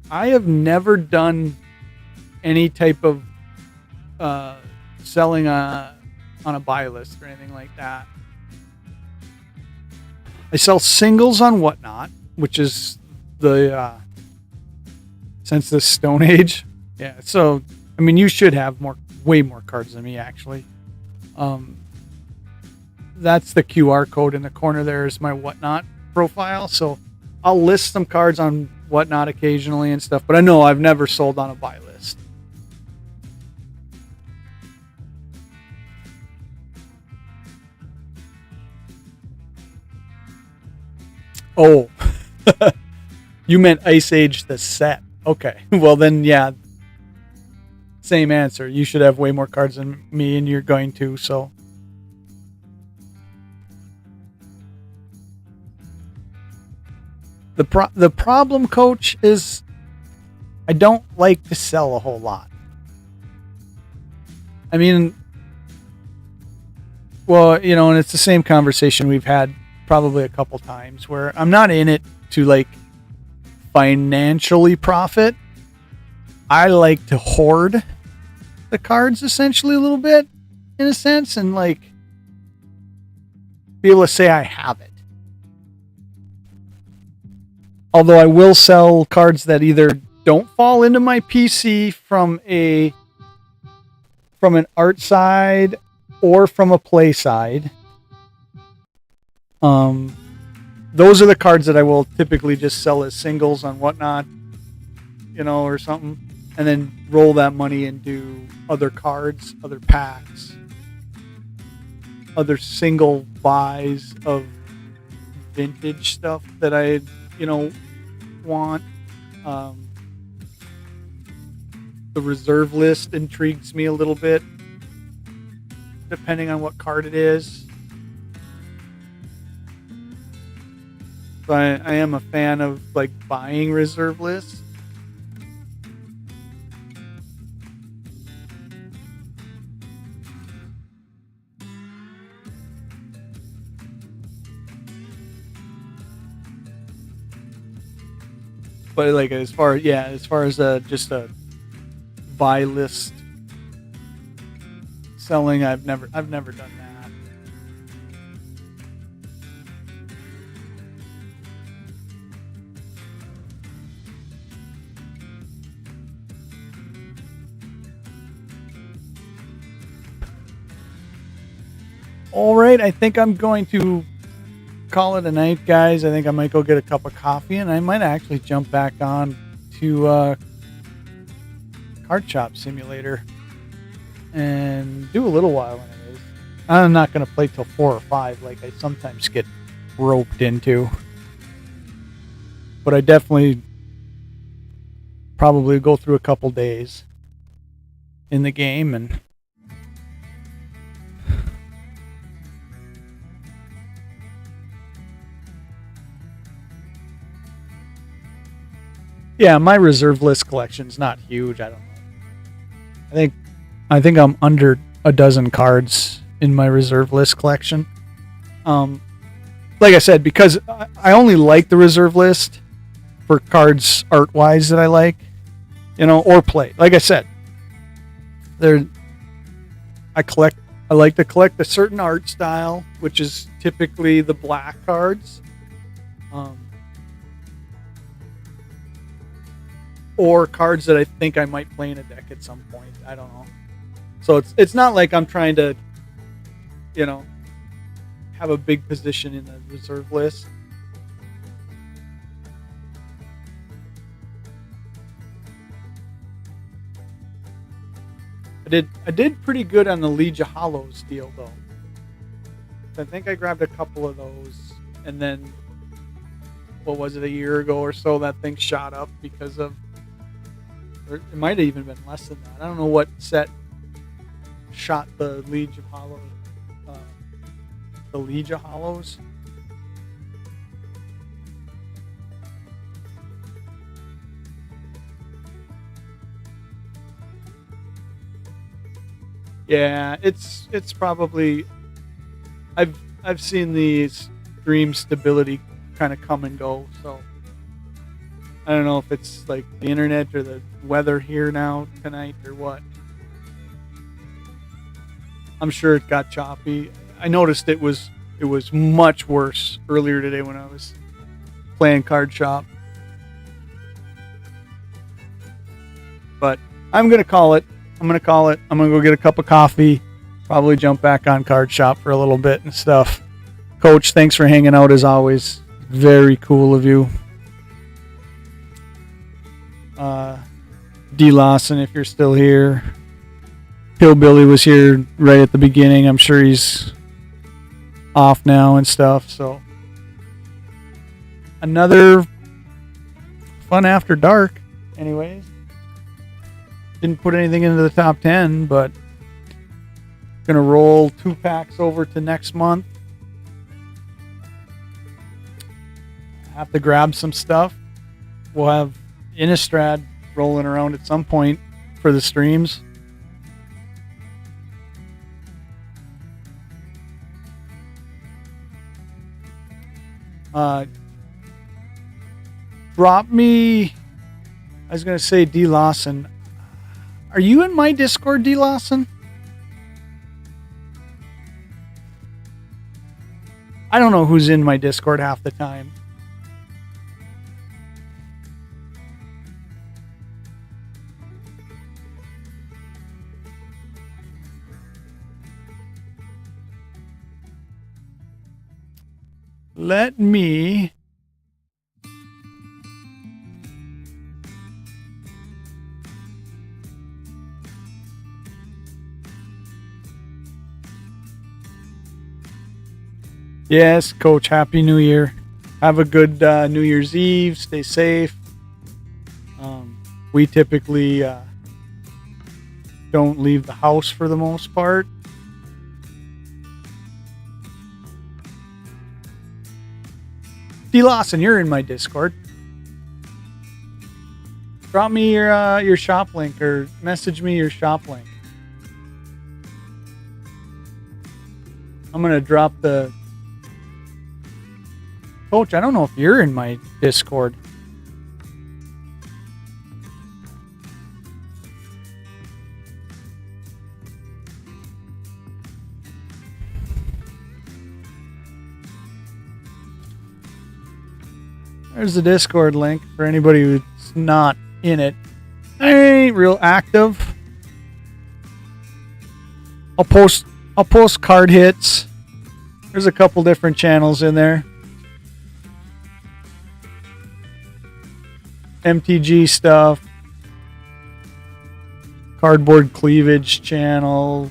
I have never done any type of selling on a buy list or anything like that. I sell singles on Whatnot, which is the since the Stone Age. Yeah, so I mean you should have way more cards than me actually. That's the QR code in the corner there is my Whatnot profile. So I'll list some cards on Whatnot occasionally and stuff, but I know I've never sold on a buy list. Oh, you meant Ice Age the set. Okay, well then, yeah, same answer. You should have way more cards than me, and you're going to, so. The problem, Coach, is I don't like to sell a whole lot. I mean, well, and it's the same conversation we've had probably a couple times where I'm not in it to like financially profit. I like to hoard the cards essentially a little bit in a sense and like be able to say I have it. Although I will sell cards that either don't fall into my PC from an art side or from a play side. Those are the cards that I will typically just sell as singles on Whatnot, or something, and then roll that money into other cards, other packs, other single buys of vintage stuff that I, want. The reserve list intrigues me a little bit. depending on what card it is. So I am a fan of like buying reserve lists. But like as far as just a buy list selling, I've never done that. All right, I think I'm going to call it a night, guys. I think I might go get a cup of coffee, and I might actually jump back on to Card Shop Simulator and do a little while anyways. I'm not going to play till 4 or 5 like I sometimes get roped into. But I definitely probably go through a couple days in the game and yeah, my reserve list collection's not huge. I don't know. I think I'm under a dozen cards in my reserve list collection. Like I said, because I only like the reserve list for cards art-wise that I like, or play. Like I said, I like to collect a certain art style, which is typically the black cards. Or cards that I think I might play in a deck at some point. I don't know. So it's not like I'm trying to, have a big position in the reserve list. I did pretty good on the Liege of Hollows deal though. I think I grabbed a couple of those, and then what was it, a year ago or so, that thing shot up because of, or it might have even been less than that. I don't know what set shot the Liege of Hollows. The Liege of Hollows. Yeah, it's probably, I've seen the stream stability kind of come and go, so I don't know if it's like the internet or the weather here now tonight or what. I'm sure it got choppy. I noticed it was much worse earlier today when I was playing Card Shop. But I'm going to call it. I'm going to go get a cup of coffee, probably jump back on Card Shop for a little bit and stuff. Coach, thanks for hanging out as always. Very cool of you. D. Lawson, if you're still here. Hillbilly was here right at the beginning. I'm sure he's off now and stuff. So another fun after dark. Anyways, didn't put anything into the top 10, but gonna roll 2 packs over to next month. Have to grab some stuff. We'll have Innistrad rolling around at some point for the streams. Drop me. I was gonna say D. Lawson. Are you in my Discord, D. Lawson? I don't know who's in my Discord half the time. Let me Yes, Coach, Happy New Year. Have a good New Year's Eve. Stay safe. We typically don't leave the house for the most part. D. Lawson, you're in my Discord. Drop me your shop link or message me your shop link. I'm going to drop the... Coach, I don't know if you're in my Discord. There's the Discord link for anybody who's not in it. I ain't real active. I'll post card hits. There's a couple different channels in there. MTG stuff. Cardboard Cleavage channel.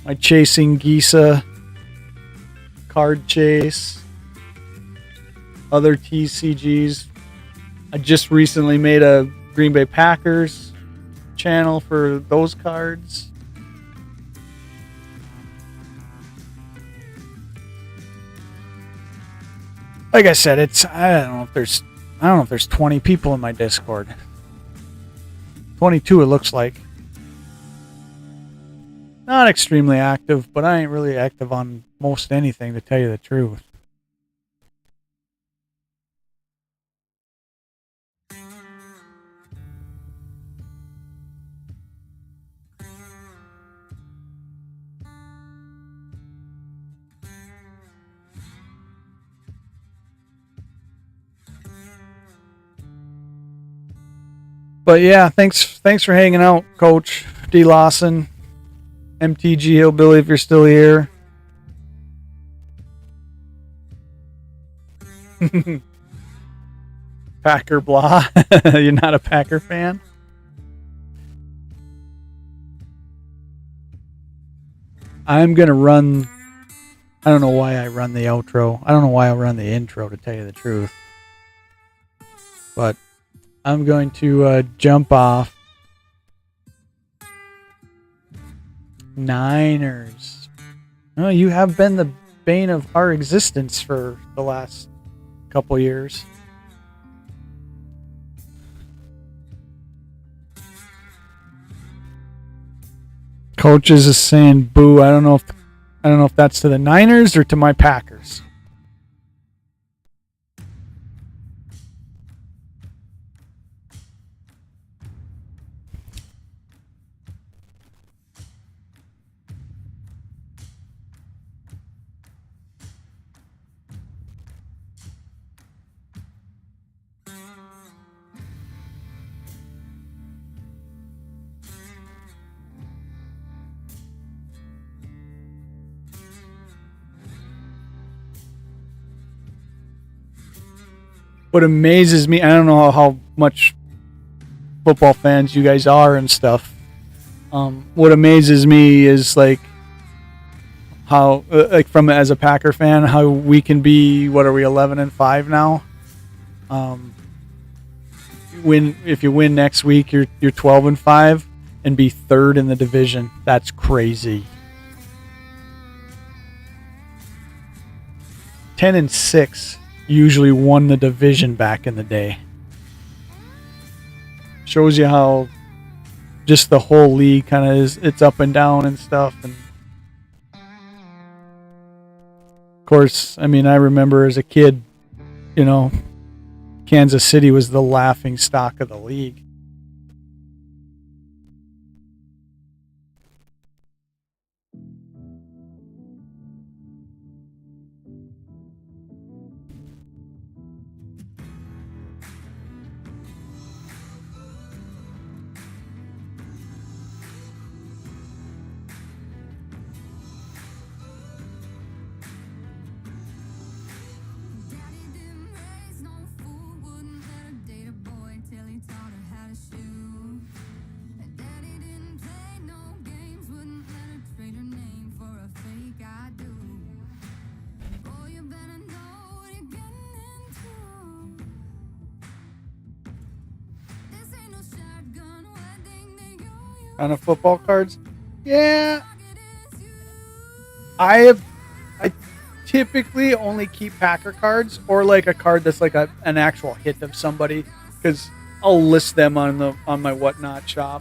My Chasing Gisa card chase. Other TCGs. I just recently made a Green Bay Packers channel for those cards. Like I said, I don't know if there's 20 people in my Discord. 22 it looks like. Not extremely active, but I ain't really active on most anything, to tell you the truth. But yeah, thanks for hanging out, Coach D. Lawson. MTG Hillbilly, if you're still here. Packer blah. You're not a Packer fan? I'm going to run... I don't know why I run the outro. I don't know why I run the intro, to tell you the truth. But I'm going to jump off. Niners. Oh, you have been the bane of our existence for the last couple years. Coaches is saying boo. I don't know if that's to the Niners or to my Packers. What amazes me, I don't know how much football fans you guys are and stuff. What amazes me is like how, like from as a Packer fan, how we can be, what are we, 11-5 now? If you win next week, you're 12-5 and be third in the division. That's crazy. 10-6. Usually won the division back in the day. Shows you how just the whole league kind of is, it's up and down and stuff. And of course, I mean, I remember as a kid, you know, Kansas City was the laughing stock of the league. On a football cards? Yeah. I typically only keep Packer cards or like a card that's like an actual hit of somebody, because I'll list them on my Whatnot shop.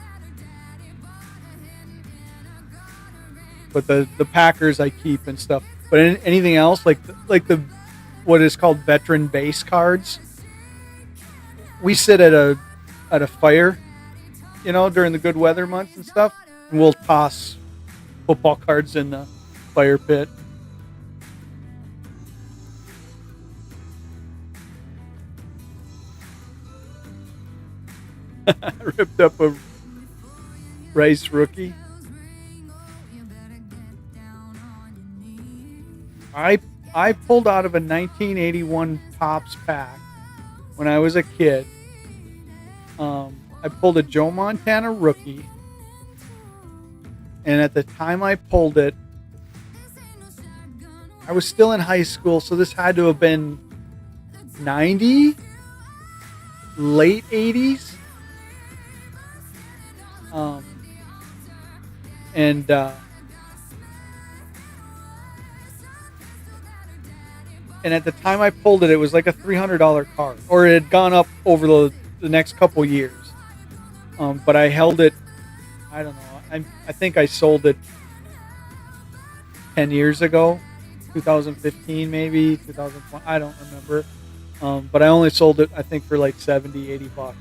But the Packers I keep and stuff. But anything else like the what is called veteran base cards, we sit at a fire, during the good weather months and stuff, and we'll toss football cards in the fire pit. Ripped up a Rice rookie. I pulled out of a 1981 Topps pack when I was a kid. I pulled a Joe Montana rookie, and at the time I pulled it, I was still in high school, so this had to have been 90, late 80s. And at the time I pulled it, it was like a $300 card, or it had gone up over the next couple years. But I held it, I don't know, I think I sold it 10 years ago, 2015 maybe, 2020, I don't remember. But I only sold it, I think, for like 70, 80 bucks.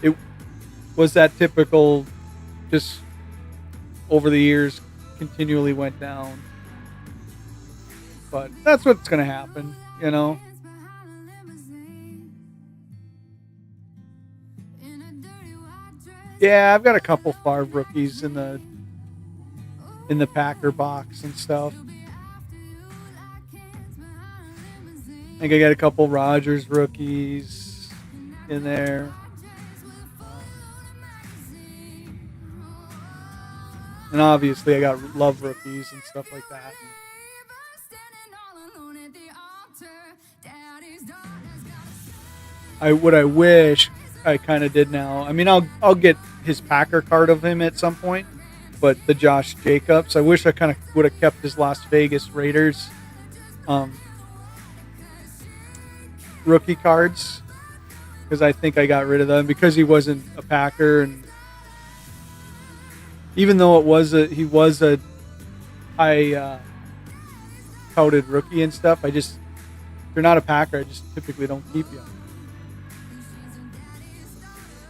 It was that typical, just over the years, continually went down. But that's what's going to happen, Yeah, I've got a couple Favre rookies in the Packer box and stuff. I think I got a couple Rodgers rookies in there. And obviously I got Love rookies and stuff like that. I wish I kind of did now. I mean, I'll get his Packer card of him at some point, but the Josh Jacobs, I wish I kind of would have kept his Las Vegas Raiders rookie cards, because I think I got rid of them because he wasn't a Packer, and even though he was a high touted rookie and stuff, if you're not a Packer, I just typically don't keep you.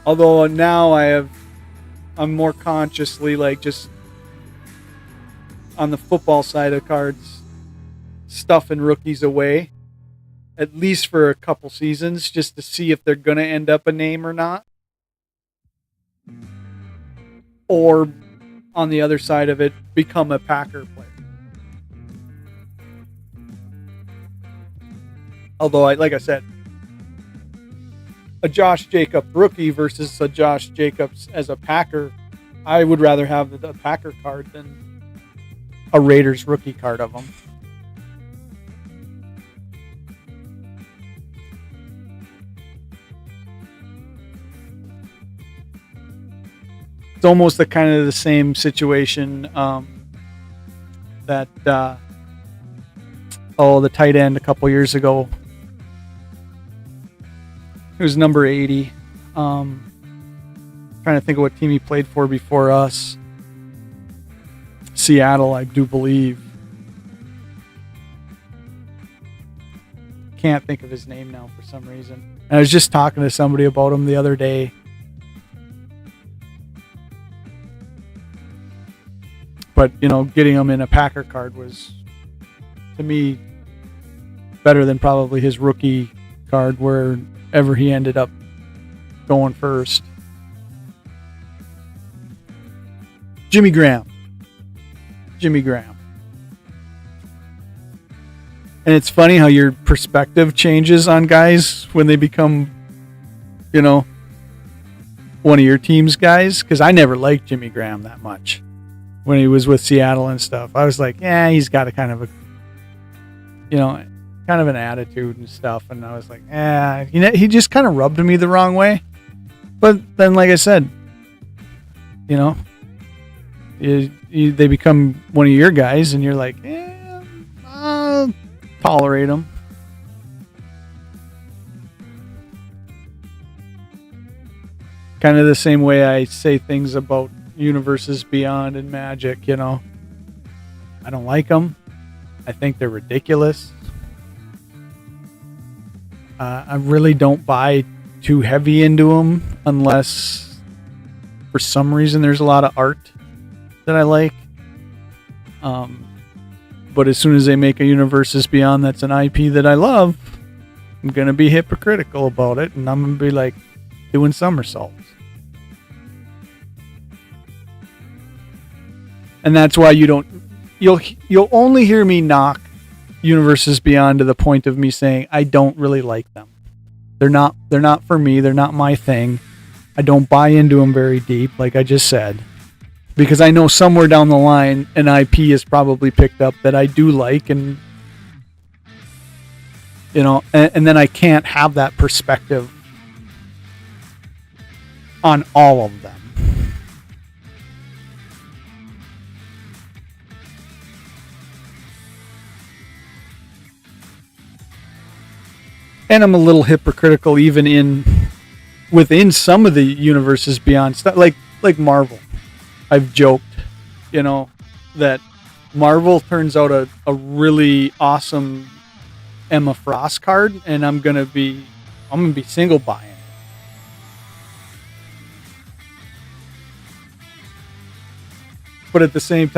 Although now I'm more consciously just on the football side of cards, stuffing rookies away, at least for a couple seasons, just to see if they're going to end up a name or not. Or on the other side of it, become a Packer player. Although, like I said, a Josh Jacobs rookie versus a Josh Jacobs as a Packer, I would rather have the Packer card than a Raiders rookie card of him. It's almost the kind of the same situation that the tight end a couple years ago. It was number 80. Trying to think of what team he played for before us. Seattle, I do believe. Can't think of his name now for some reason. And I was just talking to somebody about him the other day. But, getting him in a Packer card was, to me, better than probably his rookie card wherever he ended up going first. Jimmy Graham. And it's funny how your perspective changes on guys when they become, one of your team's guys. Because I never liked Jimmy Graham that much when he was with Seattle and stuff. I was like, yeah, he's got a kind of an attitude and stuff. And I was like, he just kind of rubbed me the wrong way. But then, like I said, they become one of your guys, and you're like, tolerate them. Kind of the same way I say things about universes beyond and magic, you know. I don't like them. I think they're ridiculous. I really don't buy too heavy into them unless for some reason there's a lot of art that I like. But as soon as they make a Universes Beyond that's an IP that I love, I'm going to be hypocritical about it, and I'm going to be like doing somersaults. And that's why you'll only hear me knock Universes Beyond to the point of me saying I don't really like them. They're not for me. They're not my thing. I don't buy into them very deep, like I just said, because I know somewhere down the line an IP is probably picked up that I do like, and you know, and then I can't have that perspective on all of them. And I'm a little hypocritical even within some of the Universes Beyond stuff, like Marvel. I've joked, you know, that Marvel turns out a really awesome Emma Frost card, and I'm gonna be single buying it. But at the same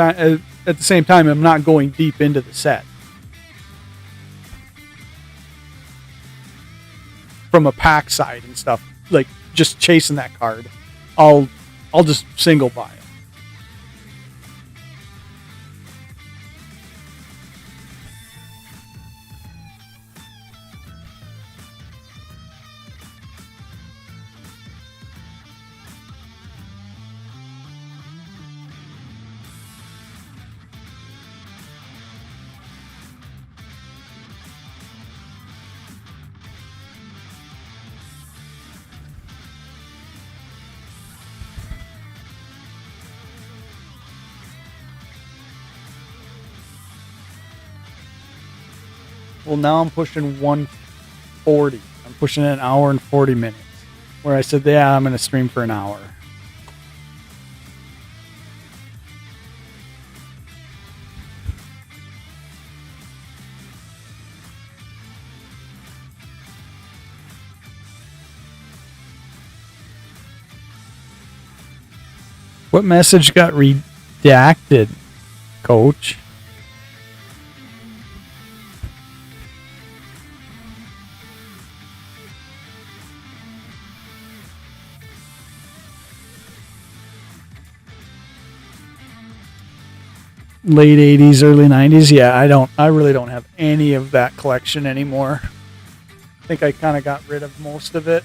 time, I'm not going deep into the set. From a pack side and stuff, like just chasing that card, I'll just single buy it. Well, now I'm pushing 140. I'm pushing an hour and 40 minutes. Where I said, yeah, I'm going to stream for an hour. What message got redacted, Coach? Late 80s, early 90s. Yeah, I really don't have any of that collection anymore. I think I kind of got rid of most of it.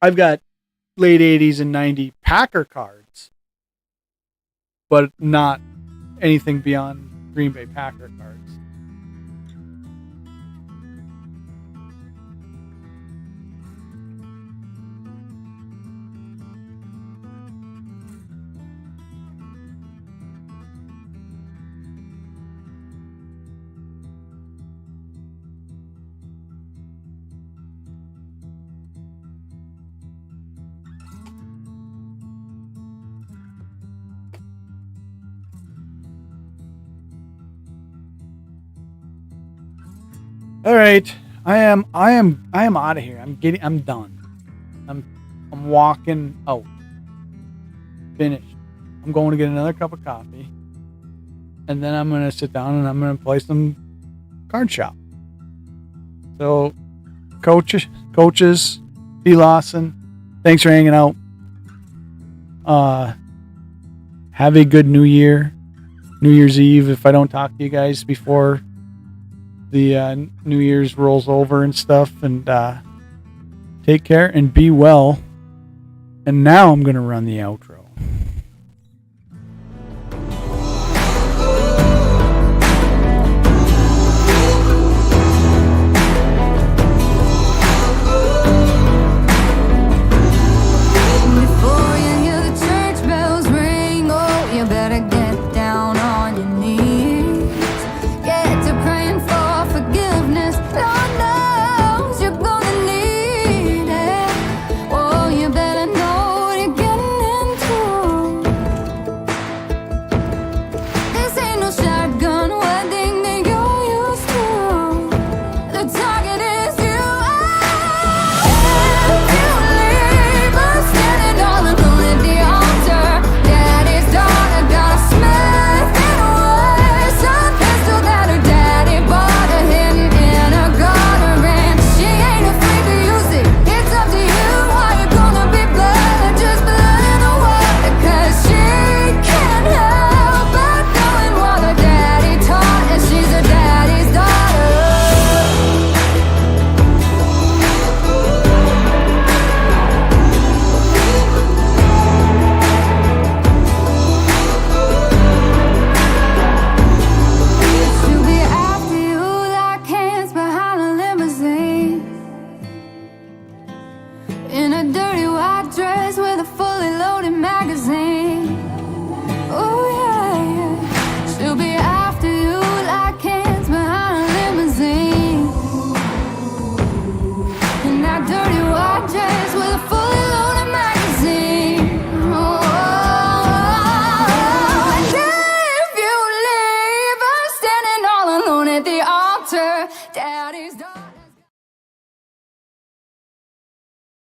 I've got late 80s and 90 Packer cards, but not anything beyond Green Bay Packer cards. All right, I am out of here. I'm done. I'm walking out. Finished. I'm going to get another cup of coffee, and then I'm gonna sit down and I'm gonna play some card shop. So, coaches, D. Lawson, thanks for hanging out. Have a good New Year's Eve. If I don't talk to you guys before the New Year's rolls over and stuff, and take care and be well. And now I'm gonna run the outro. Before you hear the church bells ring, oh, you better get down on your knees. dirty white dress with a fully loaded magazine.